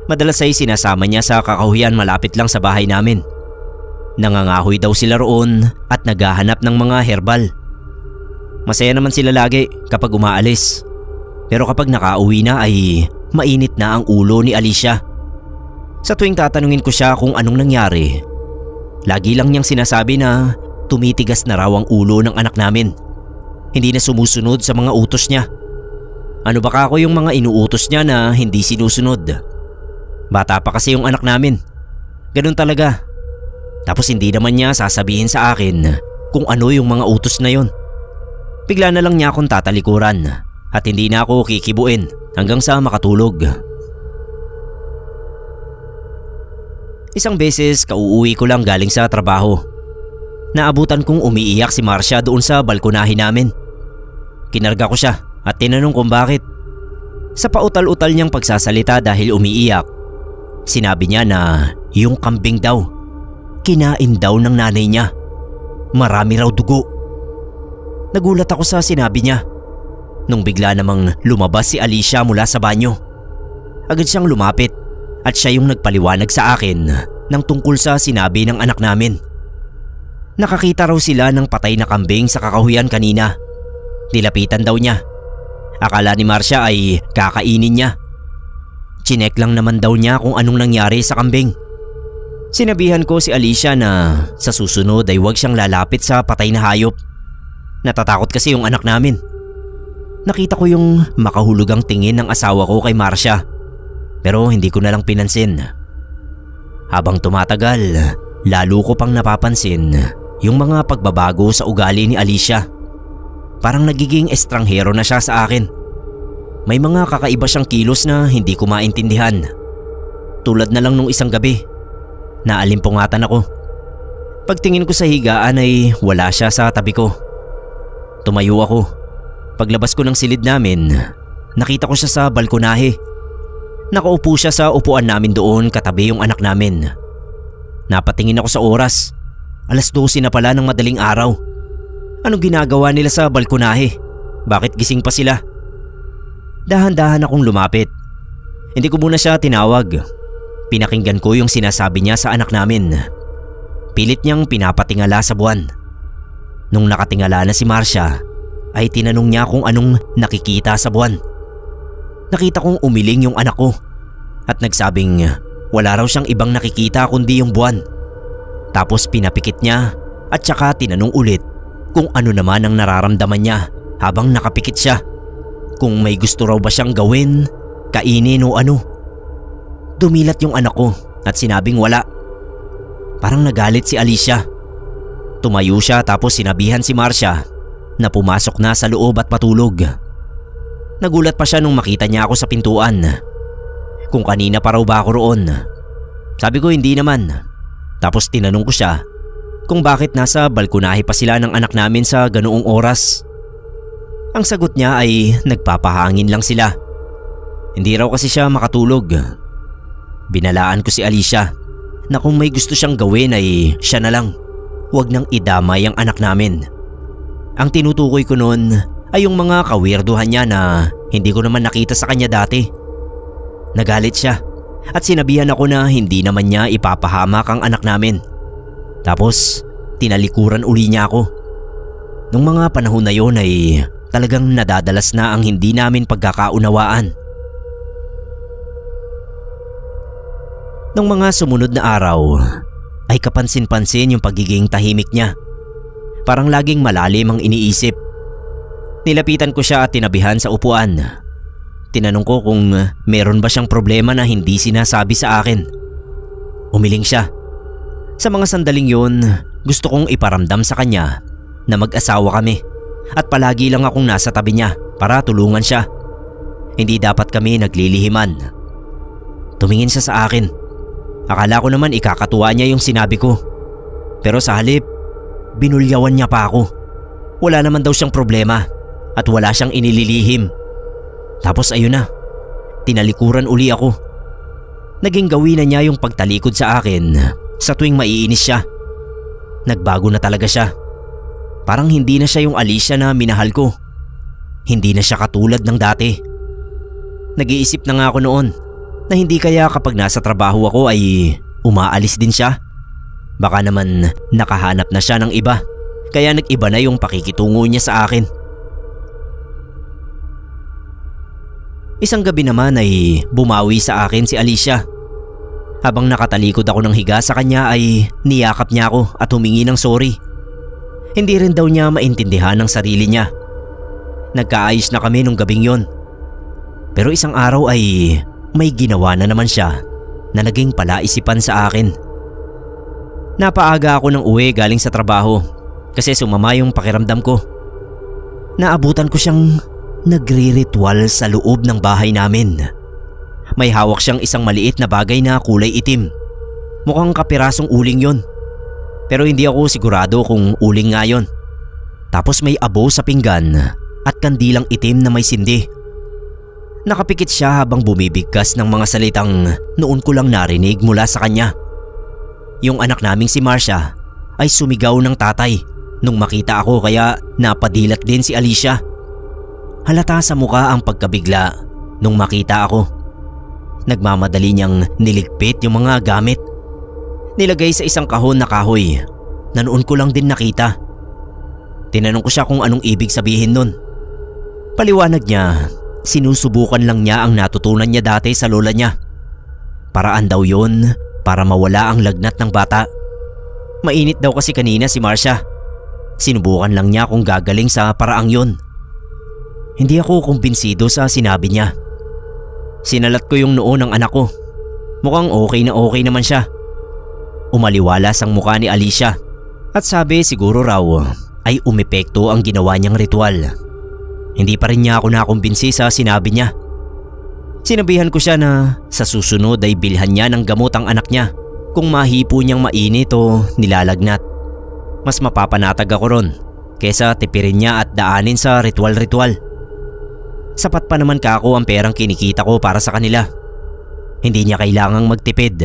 Madalas ay sinasama niya sa kakahuyan malapit lang sa bahay namin. Nangangahoy daw sila roon at naghahanap ng mga herbal. Masaya naman sila lagi kapag umaalis. Pero kapag nakauwi na ay mainit na ang ulo ni Alicia. Sa tuwing tatanungin ko siya kung anong nangyari, lagi lang niyang sinasabi na tumitigas na raw ang ulo ng anak namin. Hindi na sumusunod sa mga utos niya. Ano baka ako yung mga inuutos niya na hindi sinusunod? Bata pa kasi yung anak namin. Ganun talaga. Tapos hindi naman niya sasabihin sa akin kung ano yung mga utos na yon. Bigla na lang niya akong tatalikuran at hindi na ako kikibuin hanggang sa makatulog. Isang beses kauuwi ko lang galing sa trabaho. Naabutan kong umiiyak si Marcia doon sa balkonahin namin. Kinarga ko siya at tinanong kung bakit. Sa pautal-utal niyang pagsasalita dahil umiiyak, sinabi niya na yung kambing daw, kinain daw ng nanay niya. Marami raw dugo. Nagulat ako sa sinabi niya. Nung bigla namang lumabas si Alicia mula sa banyo. Agad siyang lumapit at siya yung nagpaliwanag sa akin ng tungkol sa sinabi ng anak namin. Nakakita raw sila ng patay na kambing sa kakahuyan kanina. Nilapitan daw niya. Akala ni Marcia ay kakainin niya. Chinek lang naman daw niya kung anong nangyari sa kambing. Sinabihan ko si Alicia na sa susunod ay huwag siyang lalapit sa patay na hayop. Natatakot kasi yung anak namin. Nakita ko yung makahulugang tingin ng asawa ko kay Marcia, pero hindi ko na lang pinansin. Habang tumatagal, lalo ko pang napapansin yung mga pagbabago sa ugali ni Alicia. Parang nagiging estranghero na siya sa akin. May mga kakaiba siyang kilos na hindi ko maintindihan. Tulad na lang nung isang gabi, naalimpungatan ako. Pagtingin ko sa higaan ay wala siya sa tabi ko. Tumayo ako. Paglabas ko ng silid namin, nakita ko siya sa balkonahe. Nakaupo siya sa upuan namin doon katabi yung anak namin. Napatingin ako sa oras. 12:00 na pala ng madaling araw. Anong ginagawa nila sa balkonahe? Bakit gising pa sila? Dahan-dahan akong lumapit. Hindi ko muna siya tinawag. Pinakinggan ko yung sinasabi niya sa anak namin. Pilit niyang pinapatingala sa buwan. Nung nakatingala na si Marcia, ay tinanong niya kung anong nakikita sa buwan. Nakita kong umiling yung anak ko at nagsabing wala raw siyang ibang nakikita kundi yung buwan. Tapos pinapikit niya at saka tinanong ulit kung ano naman ang nararamdaman niya habang nakapikit siya. Kung may gusto raw ba siyang gawin, kainin o ano. Dumilat yung anak ko at sinabing wala. Parang nagalit si Alicia. Tumayo siya tapos sinabihan si Marcia na pumasok na sa loob at matulog. Nagulat pa siya nung makita niya ako sa pintuan. Kung kanina pa raw ba ako roon. Sabi ko hindi naman. Tapos tinanong ko siya kung bakit nasa balkonahe pa sila ng anak namin sa ganoong oras. Ang sagot niya ay nagpapahangin lang sila. Hindi raw kasi siya makatulog. Binalaan ko si Alicia na kung may gusto siyang gawin ay siya na lang. Huwag nang idamay ang anak namin. Ang tinutukoy ko noon ay yung mga kawirduhan niya na hindi ko naman nakita sa kanya dati. Nagalit siya at sinabihan ako na hindi naman niya ipapahamak ang anak namin. Tapos tinalikuran uli niya ako. Nung mga panahon na yon ay talagang nadadalas na ang hindi namin pagkakaunawaan. Nung mga sumunod na araw ay kapansin-pansin yung pagiging tahimik niya. Parang laging malalim ang iniisip. Nilapitan ko siya at tinabihan sa upuan. Tinanong ko kung meron ba siyang problema na hindi sinasabi sa akin. Umiling siya. Sa mga sandaling yun, gusto kong iparamdam sa kanya na mag-asawa kami at palagi lang akong nasa tabi niya para tulungan siya. Hindi dapat kami naglilihiman. Tumingin siya sa akin. Akala ko naman ikakatuwa niya yung sinabi ko. Pero sa halip, binulyawan niya pa ako. Wala naman daw siyang problema at wala siyang inililihim. Tapos ayun na, tinalikuran uli ako. Naging gawin na niya yung pagtalikod sa akin sa tuwing maiinis siya. Nagbago na talaga siya. Parang hindi na siya yung Alicia na minahal ko. Hindi na siya katulad ng dati. Nag-iisip na nga ako noon na hindi kaya kapag nasa trabaho ako ay umaalis din siya. Baka naman nakahanap na siya ng iba, kaya nag-iba na yung pakikitungo niya sa akin. Isang gabi naman ay bumawi sa akin si Alicia. Habang nakatalikod ako ng higa sa kanya ay niyakap niya ako at humingi ng sorry. Hindi rin daw niya maintindihan ang sarili niya. Nagkaayos na kami nung gabing yon. Pero isang araw ay may ginawa na naman siya na naging palaisipan sa akin. Napaaga ako ng uwi galing sa trabaho kasi sumama yung pakiramdam ko. Naabutan ko siyang nagre-ritual sa loob ng bahay namin. May hawak siyang isang maliit na bagay na kulay itim. Mukhang kapirasong uling yon. Pero hindi ako sigurado kung uling nga yon. Tapos may abo sa pinggan at kandilang itim na may sindi. Nakapikit siya habang bumibigkas ng mga salitang noon ko lang narinig mula sa kanya. Yung anak naming si Marcia ay sumigaw ng tatay nung makita ako kaya napadilat din si Alicia. Halata sa mukha ang pagkabigla nung makita ako. Nagmamadali niyang niligpit yung mga gamit. Nilagay sa isang kahon na kahoy na noon ko lang din nakita. Tinanong ko siya kung anong ibig sabihin nun. Paliwanag niya, sinusubukan lang niya ang natutunan niya dati sa lola niya. Paraan daw yun para mawala ang lagnat ng bata. Mainit daw kasi kanina si Marcia. Sinubukan lang niya kung gagaling sa paraang yun. Hindi ako kumbinsido sa sinabi niya. Sinalat ko yung noo ng anak ko. Mukhang okay na okay naman siya. Umaliwalas ang mukha ni Alicia at sabi siguro raw ay umepekto ang ginawa niyang ritual. Hindi pa rin niya ako nakumbinsi sa sinabi niya. Sinabihan ko siya na sa susunod ay bilhan niya ng gamot ang anak niya kung mahipo niyang mainit o nilalagnat. Mas mapapanatag ako ron kesa tipirin niya at daanin sa ritual-ritual. Sapat pa naman kako ang perang kinikita ko para sa kanila. Hindi niya kailangang magtipid.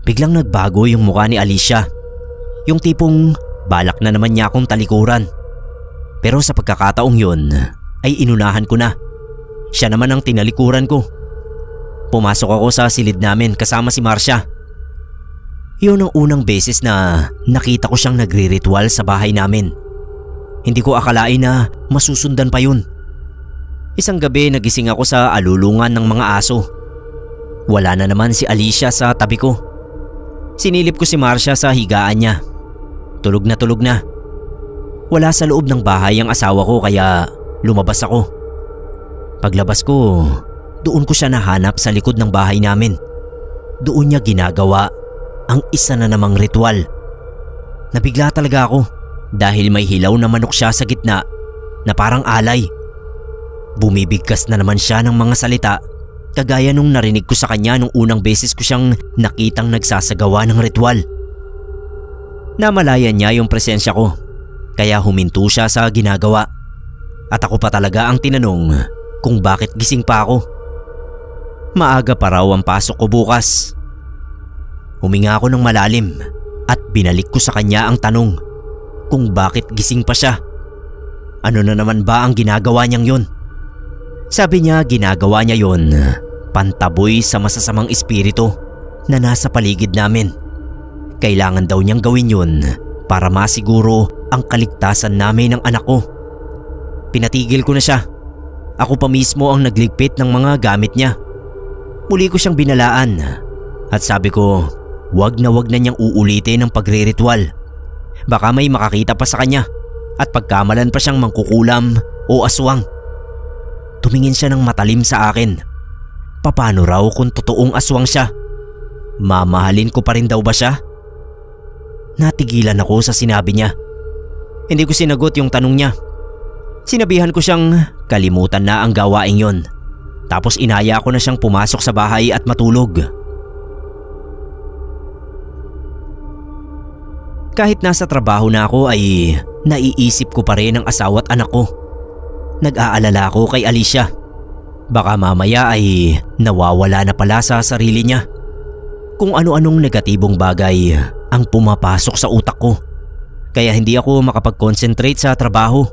Biglang nagbago yung mukha ni Alicia. Yung tipong balak na naman niya akong talikuran. Pero sa pagkakataong yun ay inunahan ko na. Siya naman ang tinalikuran ko. Pumasok ako sa silid namin kasama si Marcia. Yun ang unang beses na nakita ko siyang nagre-ritual sa bahay namin. Hindi ko akalain na masusundan pa yun. Isang gabi nagising ako sa alulungan ng mga aso. Wala na naman si Alicia sa tabi ko. Sinilip ko si Marcia sa higaan niya. Tulog na. Wala sa loob ng bahay ang asawa ko kaya lumabas ako. Paglabas ko, doon ko siya nahanap sa likod ng bahay namin. Doon niya ginagawa ang isa na namang ritual. Nabigla talaga ako dahil may hilaw na manok siya sa gitna na parang alay. Bumibigkas na naman siya ng mga salita kagaya nung narinig ko sa kanya nung unang beses ko siyang nakitang nagsasagawa ng ritual. Namalayan niya yung presensya ko kaya huminto siya sa ginagawa. At ako pa talaga ang tinanong kung bakit gising pa ako. Maaga pa raw ang pasok ko bukas. Huminga ako ng malalim at binalik ko sa kanya ang tanong kung bakit gising pa siya. Ano na naman ba ang ginagawa niyang yun? Sabi niya ginagawa niya yun pantaboy sa masasamang espiritu na nasa paligid namin. Kailangan daw niyang gawin yun para masiguro ang kaligtasan namin ng anak ko. Pinatigil ko na siya. Ako pa mismo ang nagligpit ng mga gamit niya. Muli ko siyang binalaan at sabi ko wag na niyang uulitin ang pagre-ritual. Baka may makakita pa sa kanya at pagkamalan pa siyang mangkukulam o aswang. Tumingin siya ng matalim sa akin. Paano raw kung totoong aswang siya? Mamahalin ko pa rin daw ba siya? Natigilan ako sa sinabi niya. Hindi ko sinagot yung tanong niya. Sinabihan ko siyang kalimutan na ang gawaing yon. Tapos inaya ko na siyang pumasok sa bahay at matulog. Kahit nasa trabaho na ako ay naiisip ko pa rin ang asawa at anak ko. Nag-aalala ako kay Alicia. Baka mamaya ay nawawala na pala sa sarili niya. Kung ano-anong negatibong bagay ang pumapasok sa utak ko. Kaya hindi ako makapag-concentrate sa trabaho.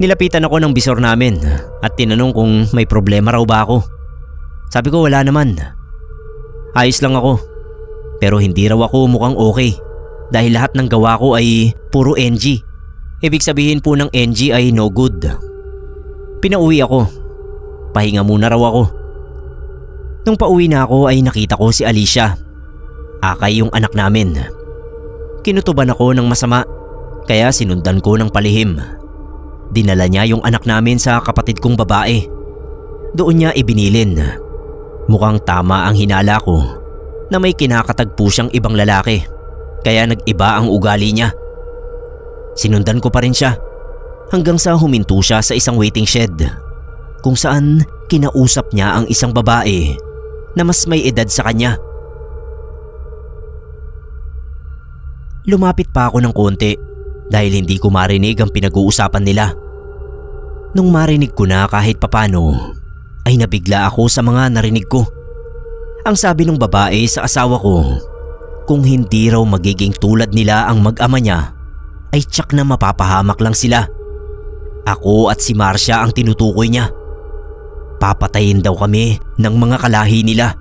Nilapitan ako ng bisor namin at tinanong kung may problema raw ba ako. Sabi ko wala naman. Ayos lang ako. Pero hindi raw ako mukhang okay dahil lahat ng gawa ko ay puro NG. Ibig sabihin po ng NG ay no good. Pinauwi ako. Pahinga muna raw ako. Nung pauwi na ako ay nakita ko si Alicia. Akay yung anak namin. Kinutuban ako ng masama kaya sinundan ko ng palihim. Dinala niya yung anak namin sa kapatid kong babae. Doon niya ibinilin. Mukhang tama ang hinala ko na may kinakatagpo siyang ibang lalaki kaya nag-iba ang ugali niya. Sinundan ko pa rin siya hanggang sa huminto siya sa isang waiting shed kung saan kinausap niya ang isang babae na mas may edad sa kanya. Lumapit pa ako ng konti dahil hindi ko marinig ang pinag-uusapan nila. Nung marinig ko na kahit papano ay nabigla ako sa mga narinig ko. Ang sabi ng babae sa asawa ko, kung hindi raw magiging tulad nila ang mag-ama niya ay tiyak na mapapahamak lang sila. Ako at si Marcia ang tinutukoy niya. Papatayin daw kami ng mga kalahi nila.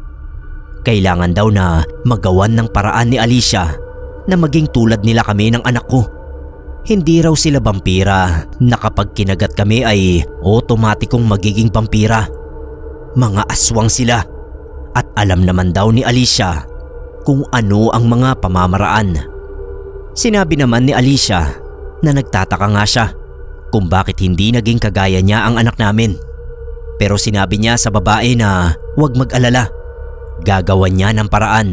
Kailangan daw na magawan ng paraan ni Alicia na maging tulad nila kami ng anak ko. Hindi raw sila vampira na kapag kinagat kami ay otomatikong magiging vampira. Mga aswang sila at alam naman daw ni Alicia kung ano ang mga pamamaraan. Sinabi naman ni Alicia na nagtataka nga siya kung bakit hindi naging kagaya niya ang anak namin. Pero sinabi niya sa babae na huwag mag-alala, gagawan niya ng paraan.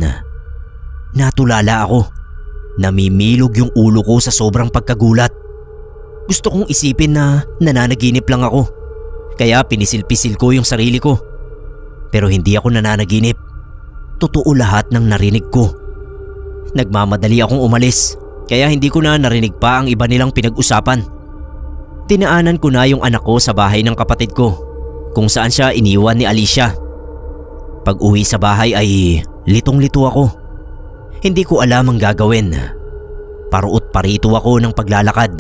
Natulala ako. Namimilog yung ulo ko sa sobrang pagkagulat. Gusto kong isipin na nananaginip lang ako, kaya pinisil-pisil ko yung sarili ko. Pero hindi ako nananaginip. Totoo lahat ng narinig ko. Nagmamadali akong umalis, kaya hindi ko na narinig pa ang iba nilang pinag-usapan. Tinaanan ko na yung anak ko sa bahay ng kapatid ko, kung saan siya iniwan ni Alicia. Pag uwi sa bahay ay litong-lito ako. Hindi ko alam ang gagawin. Paruot parito ako ng paglalakad,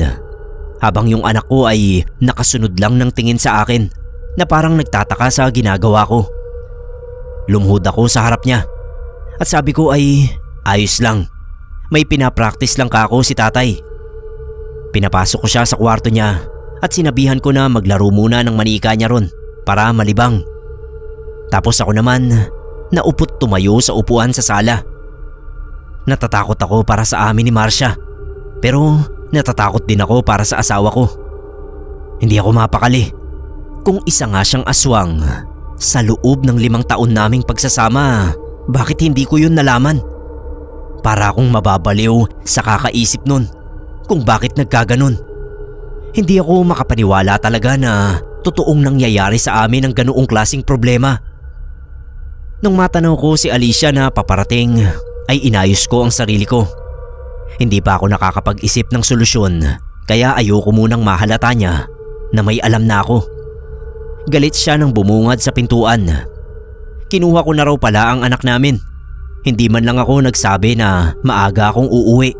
habang yung anak ko ay nakasunod lang ng tingin sa akin na parang nagtataka sa ginagawa ko. Lumuhod ako sa harap niya at sabi ko ay ayos lang. May pinapractice lang kako si tatay. Pinapasok ko siya sa kwarto niya at sinabihan ko na maglaro muna ng manika niya ron para malibang. Tapos ako naman naupot tumayo sa upuan sa sala. Natatakot ako para sa amin ni Marcia, pero natatakot din ako para sa asawa ko. Hindi ako mapakali. Kung isa nga siyang aswang sa loob ng 5 taon naming pagsasama, bakit hindi ko yun nalaman? Para akong mababaliw sa kakaisip nun kung bakit nagkaganon. Hindi ako makapaniwala talaga na totoong nangyayari sa amin ang ganoong klaseng problema. Nung matanaw ko si Alicia na paparating, ay inayos ko ang sarili ko. Hindi pa ako nakakapag-isip ng solusyon, kaya ayoko munang mahalata niya na may alam na ako. Galit siya nang bumungad sa pintuan. Kinuha ko na raw pala ang anak namin. Hindi man lang ako nagsabi na maaga akong uuwi.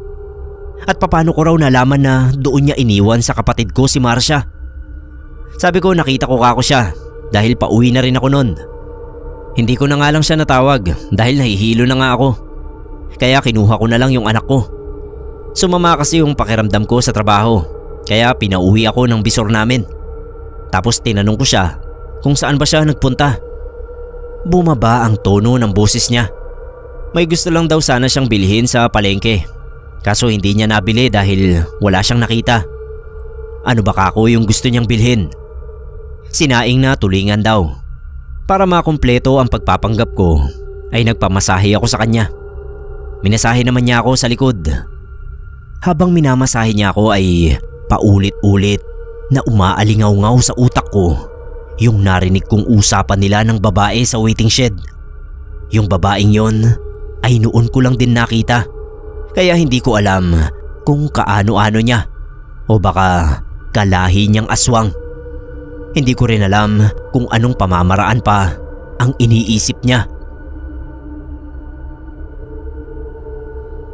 At paano ko raw nalaman na doon niya iniwan sa kapatid ko si Marcia? Sabi ko nakita ko kako siya dahil pauwi na rin ako nun. Hindi ko na nga lang siya natawag dahil nahihilo na nga ako. Kaya kinuha ko na lang yung anak ko. Sumama kasi yung pakiramdam ko sa trabaho, kaya pinauwi ako ng bisor namin. Tapos tinanong ko siya kung saan ba siya nagpunta. Bumaba ang tono ng boses niya. May gusto lang daw sana siyang bilhin sa palengke, kaso hindi niya nabili dahil wala siyang nakita. Ano ba kako yung gusto niyang bilhin? Sinaing na tulingan daw. Para makumpleto ang pagpapanggap ko ay nagpamasahe ako sa kanya. Minasahe naman niya ako sa likod. Habang minamasahe niya ako ay paulit-ulit na umaalingaw-ngaw sa utak ko yung narinig kong usapan nila ng babae sa waiting shed. Yung babaeng yon ay noon ko lang din nakita, kaya hindi ko alam kung kaano-ano niya o baka kalahi niyang aswang. Hindi ko rin alam kung anong pamamaraan pa ang iniisip niya.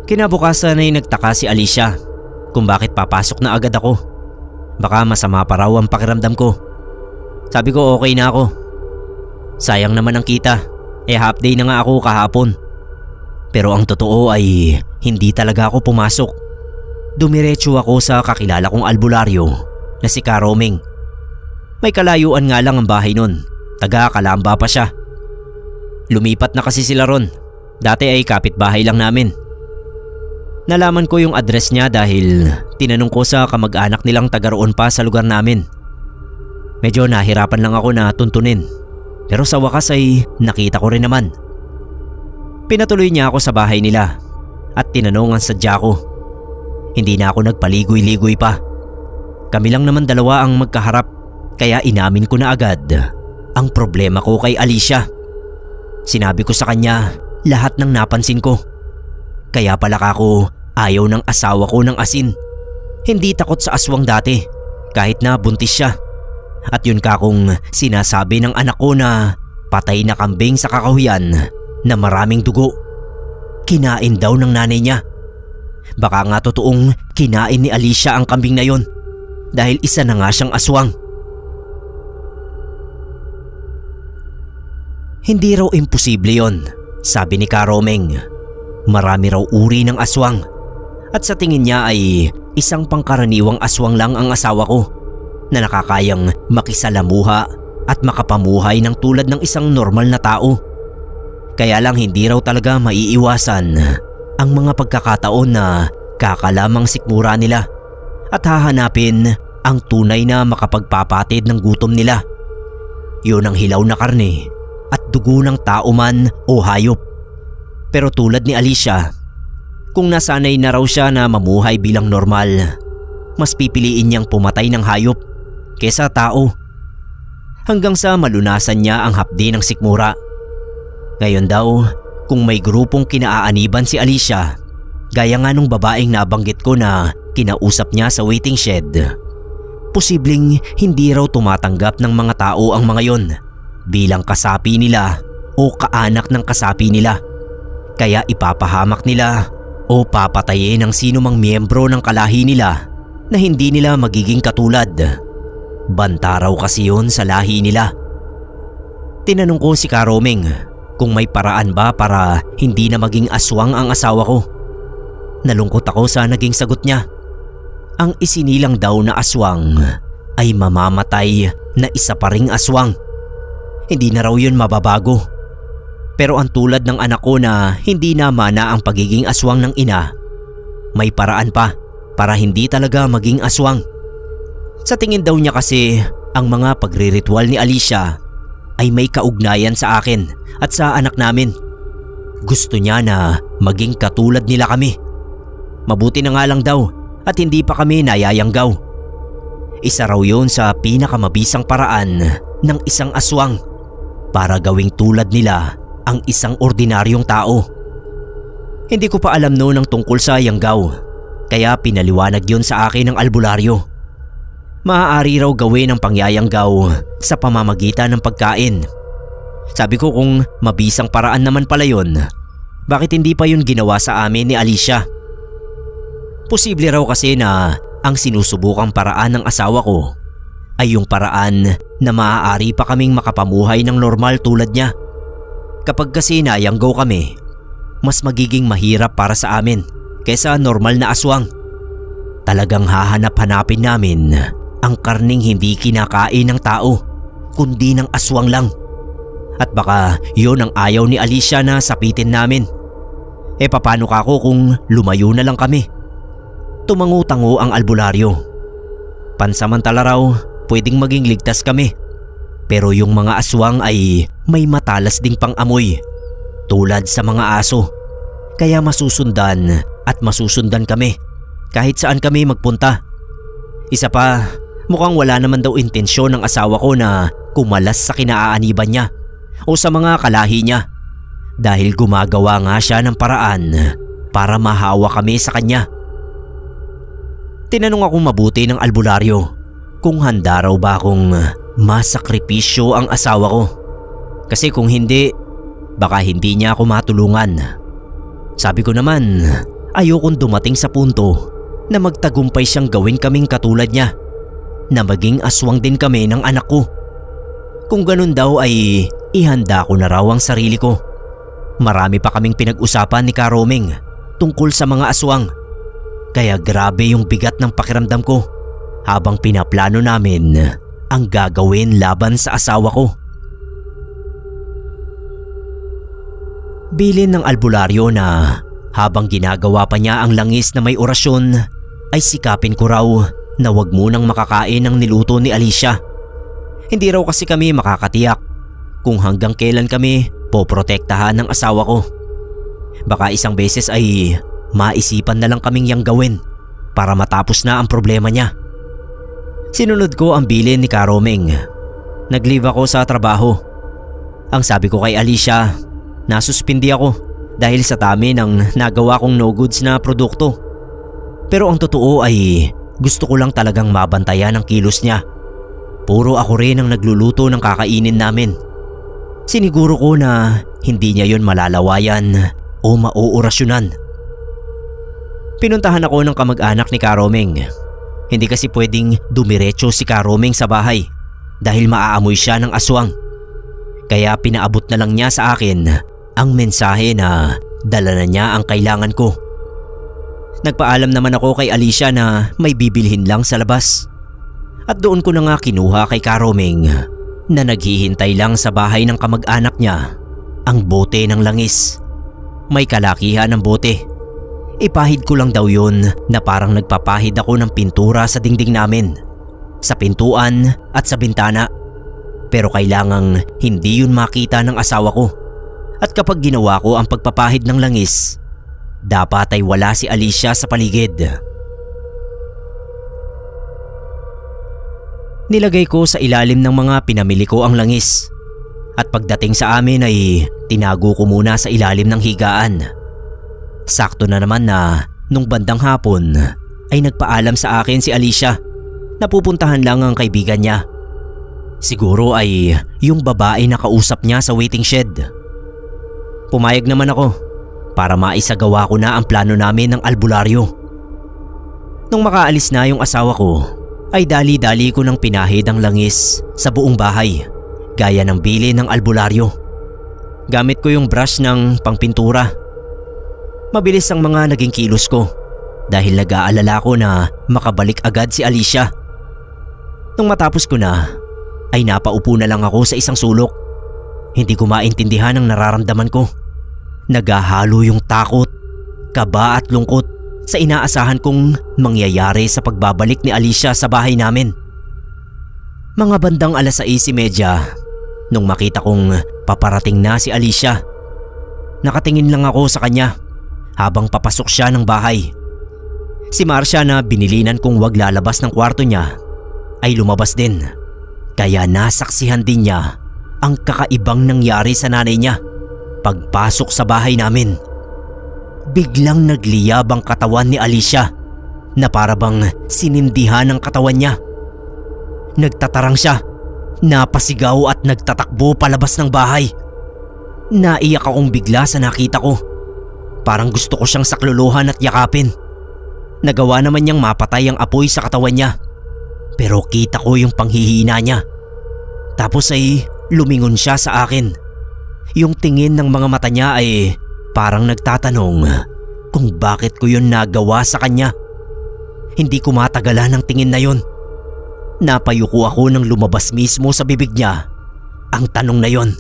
Kinabukasan ay nagtaka si Alicia kung bakit papasok na agad ako. Baka masama pa raw ang pakiramdam ko. Sabi ko okay na ako. Sayang naman ang kita, half day na nga ako kahapon. Pero ang totoo ay hindi talaga ako pumasok. Dumiretso ako sa kakilala kong albularyo na si Karoming. May kalayuan nga lang ang bahay nun, taga Kalamba pa siya. Lumipat na kasi sila ron, dati ay kapitbahay lang namin. Nalaman ko yung address niya dahil tinanong ko sa kamag-anak nilang taga roon pa sa lugar namin. Medyo nahirapan lang ako na tuntunin, pero sa wakas ay nakita ko rin naman. Pinatuloy niya ako sa bahay nila at tinanong ang sadya ko. Hindi na ako nagpaligoy-ligoy pa. Kami lang naman dalawa ang magkaharap, kaya inamin ko na agad ang problema ko kay Alicia. Sinabi ko sa kanya lahat ng napansin ko. Kaya pala kako ayaw ng asawa ko ng asin. Hindi takot sa aswang dati kahit na buntis siya. At yun kakong sinasabi ng anak ko na patay na kambing sa kakahuyan na maraming dugo. Kinain daw ng nanay niya. Baka nga totoong kinain ni Alicia ang kambing na yon dahil isa na nga siyang aswang. Hindi raw imposible yon, sabi ni Karomeng. Marami raw uri ng aswang at sa tingin niya ay isang pangkaraniwang aswang lang ang asawa ko na nakakayang makisalamuha at makapamuhay ng tulad ng isang normal na tao. Kaya lang hindi raw talaga maiiwasan ang mga pagkakataon na kakalamang sikmura nila at hahanapin ang tunay na makapagpapatid ng gutom nila. Yun ang hilaw na karne at dugo ng tao man o hayop. Pero tulad ni Alicia, kung nasanay na raw siya na mamuhay bilang normal, mas pipiliin niyang pumatay ng hayop kesa tao. Hanggang sa malunasan niya ang hapdi ng sikmura. Ngayon daw, kung may grupong kinaaaniban si Alicia, gaya nga nung babaeng nabanggit ko na kinausap niya sa waiting shed, posibleng hindi raw tumatanggap ng mga tao ang mga yon bilang kasapi nila o kaanak ng kasapi nila. Kaya ipapahamak nila o papatayin ang sino mang miyembro ng kalahi nila na hindi nila magiging katulad. Banta raw kasi yun sa lahi nila. Tinanong ko si Karomeng kung may paraan ba para hindi na maging aswang ang asawa ko. Nalungkot ako sa naging sagot niya. Ang isinilang daw na aswang ay mamamatay na isa pa ring aswang. Hindi na raw yun mababago. Pero ang tulad ng anak ko na hindi na mana ang pagiging aswang ng ina, may paraan pa para hindi talaga maging aswang. Sa tingin daw niya kasi ang mga pagriritual ni Alicia ay may kaugnayan sa akin at sa anak namin. Gusto niya na maging katulad nila kami. Mabuti na nga lang daw at hindi pa kami nayayanggaw. Isa raw yun sa pinakamabisang paraan ng isang aswang para gawing tulad nila ang isang ordinaryong tao. Hindi ko pa alam noon ang tungkol sa yanggaw, kaya pinaliwanag yun sa akin ng albularyo. Maaari raw gawin ang pangyayanggaw sa pamamagitan ng pagkain. Sabi ko kung mabisang paraan naman pala yun, bakit hindi pa yun ginawa sa amin ni Alicia? Posible raw kasi na ang sinusubukang paraan ng asawa ko ay yung paraan na maaari pa kaming makapamuhay ng normal tulad niya. Kapag kasi nayanggaw kami, mas magiging mahirap para sa amin kaysa normal na aswang. Talagang hahanap-hanapin namin ang karning hindi kinakain ng tao, kundi ng aswang lang. At baka yun ang ayaw ni Alicia na sapitin namin. Paano ka ako kung lumayo na lang kami? Tumango-tango ang albularyo. Pansamantala raw, pwedeng maging ligtas kami. Pero yung mga aswang ay may matalas ding pang-amoy, tulad sa mga aso. Kaya masusundan at masusundan kami kahit saan kami magpunta. Isa pa, mukhang wala naman daw intensyon ng asawa ko na kumalas sa kinaaaniban niya o sa mga kalahi niya, dahil gumagawa nga siya ng paraan para mahawa kami sa kanya. Tinanong akong mabuti ng albularyo kung handa raw ba akong masakripisyo ang asawa ko. Kasi kung hindi, baka hindi niya ako matulungan. Sabi ko naman, ayokong dumating sa punto na magtagumpay siyang gawin kaming katulad niya, na maging aswang din kami ng anak ko. Kung ganun daw ay ihanda ko na raw ang sarili ko. Marami pa kaming pinag-usapan ni Karomeng tungkol sa mga aswang. Kaya grabe yung bigat ng pakiramdam ko habang pinaplano namin ang gagawin laban sa asawa ko. Bilin ng albularyo na habang ginagawa pa niya ang langis na may orasyon, ay sikapin ko raw na wag munang makakain ng niluto ni Alicia. Hindi raw kasi kami makakatiyak kung hanggang kailan kami poprotektahan ng asawa ko. Baka isang beses ay maisipan na lang kaming yang gawin para matapos na ang problema niya. Sinunod ko ang bilin ni Karomeng. Nag-leave ako sa trabaho. Ang sabi ko kay Alicia, nasuspindi ako dahil sa dami ng nagawa kong no goods na produkto. Pero ang totoo ay gusto ko lang talagang mabantayan ang kilos niya. Puro ako rin ang nagluluto ng kakainin namin. Siniguro ko na hindi niya yon malalawayan o mauorasyonan. Pinuntahan ako ng kamag-anak ni Karomeng. Hindi kasi pwedeng dumiretso si Karomeng sa bahay dahil maaamoy siya ng aswang. Kaya pinaabot na lang niya sa akin ang mensahe na dala na niya ang kailangan ko. Nagpaalam naman ako kay Alicia na may bibilhin lang sa labas. At doon ko na nga kinuha kay Karomeng na naghihintay lang sa bahay ng kamag-anak niya ang bote ng langis. May kalakihan ng bote. Ipahid ko lang daw yun na parang nagpapahid ako ng pintura sa dingding namin sa pintuan at sa bintana. Pero kailangang hindi yun makita ng asawa ko. At kapag ginawa ko ang pagpapahid ng langis, dapat ay wala si Alicia sa paligid. Nilagay ko sa ilalim ng mga pinamili ko ang langis. At pagdating sa amin ay tinago ko muna sa ilalim ng higaan. Sakto na naman na nung bandang hapon ay nagpaalam sa akin si Alicia na pupuntahan lang ang kaibigan niya. Siguro ay yung babae na kausap niya sa waiting shed. Pumayag naman ako para maisagawa ko na ang plano namin ng albularyo. Nung makaalis na yung asawa ko, ay dali-dali ko nang pinahid ang langis sa buong bahay gaya ng bili ng albularyo. Gamit ko yung brush ng pangpintura. Mabilis ang mga naging kilos ko dahil nag-aalala ko na makabalik agad si Alicia. Nung matapos ko na, ay napaupo na lang ako sa isang sulok. Hindi ko maintindihan ang nararamdaman ko. Naghahalo yung takot, kaba at lungkot sa inaasahan kong mangyayari sa pagbabalik ni Alicia sa bahay namin. Mga bandang 6:30 nung makita kong paparating na si Alicia. Nakatingin lang ako sa kanya habang papasok siya ng bahay. Si Marcia na binilinan kong wag lalabas ng kwarto niya ay lumabas din. Kaya nasaksihan din niya ang kakaibang nangyari sa nanay niya pagpasok sa bahay namin. Biglang nagliyab ang katawan ni Alicia na para bang sinindihan ang katawan niya. Nagtatarang siya, napasigaw at nagtatakbo palabas ng bahay. Naiyak akong bigla sa nakita ko. Parang gusto ko siyang sakluluhan at yakapin. Nagawa naman niyang mapatay ang apoy sa katawan niya. Pero kita ko yung panghihina niya. Tapos ay lumingon siya sa akin. Yung tingin ng mga mata niya ay parang nagtatanong kung bakit ko yun nagawa sa kanya. Hindi ko matagalan ang tingin na yun. Napayuko ako nang lumabas mismo sa bibig niya ang tanong na yun,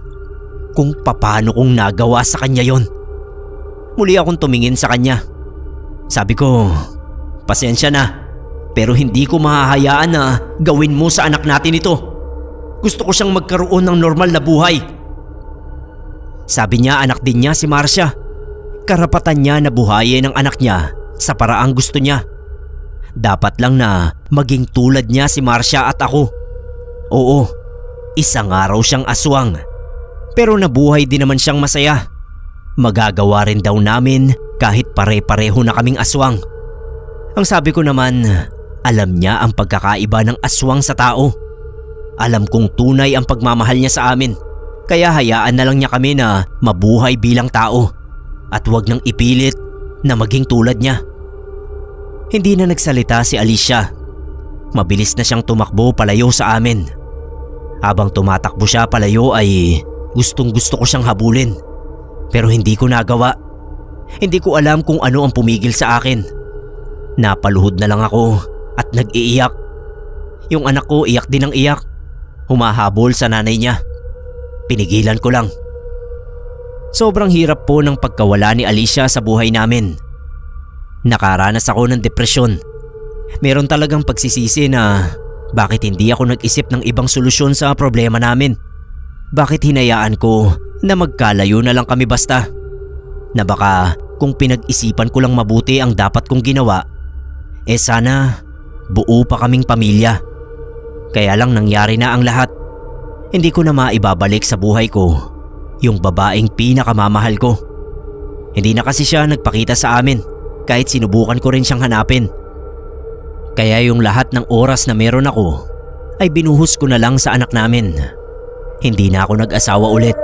kung paano kong nagawa sa kanya yun. Muli akong tumingin sa kanya. Sabi ko, pasensya na. Pero hindi ko mahahayaan na gawin mo sa anak natin ito. Gusto ko siyang magkaroon ng normal na buhay. Sabi niya anak din niya si Marcia. Karapatan niya na buhayin ang anak niya sa paraang gusto niya. Dapat lang na maging tulad niya si Marcia at ako. Oo, isang araw siyang aswang. Pero nabuhay din naman siyang masaya. Magagawa rin daw namin kahit pare-pareho na kaming aswang. Ang sabi ko naman, alam niya ang pagkakaiba ng aswang sa tao. Alam kong tunay ang pagmamahal niya sa amin. Kaya hayaan na lang niya kami na mabuhay bilang tao. At huwag nang ipilit na maging tulad niya. Hindi na nagsalita si Alicia. Mabilis na siyang tumakbo palayo sa amin. Habang tumatakbo siya palayo ay gustong gusto ko siyang habulin. Pero hindi ko nagawa. Hindi ko alam kung ano ang pumigil sa akin. Napaluhod na lang ako at nag-iiyak. Yung anak ko iyak din ng iyak. Humahabol sa nanay niya. Pinigilan ko lang. Sobrang hirap po ng pagkawala ni Alicia sa buhay namin. Nakaranas ako ng depresyon. Meron talagang pagsisisi na bakit hindi ako nag-isip ng ibang solusyon sa problema namin. Bakit hinayaan ko na magkalayo na lang kami basta? Na baka kung pinag-isipan ko lang mabuti ang dapat kong ginawa, sana buo pa kaming pamilya. Kaya lang nangyari na ang lahat. Hindi ko na maibabalik sa buhay ko yung babaeng pinakamamahal ko. Hindi na kasi siya nagpakita sa amin kahit sinubukan ko rin siyang hanapin. Kaya yung lahat ng oras na meron ako ay binuhos ko na lang sa anak namin. Hindi na ako nag-asawa ulit.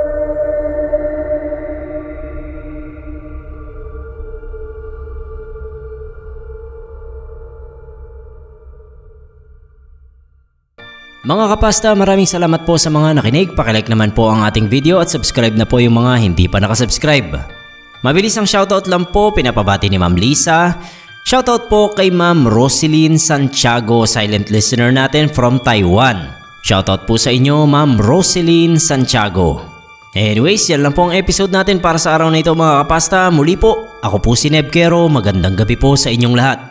Mga kapasta, maraming salamat po sa mga nakinig. Pakilike naman po ang ating video at subscribe na po yung mga hindi pa nakasubscribe. Mabilis ang shoutout lang po, pinapabati ni Ma'am Lisa. Shoutout po kay Ma'am Roselyn Santiago, silent listener natin from Taiwan. Shoutout po sa inyo Ma'am Roselyn Santiago. Anyways, yan lang po ang episode natin para sa araw na ito mga kapasta. Muli po, ako po si Neb Quero. Magandang gabi po sa inyong lahat.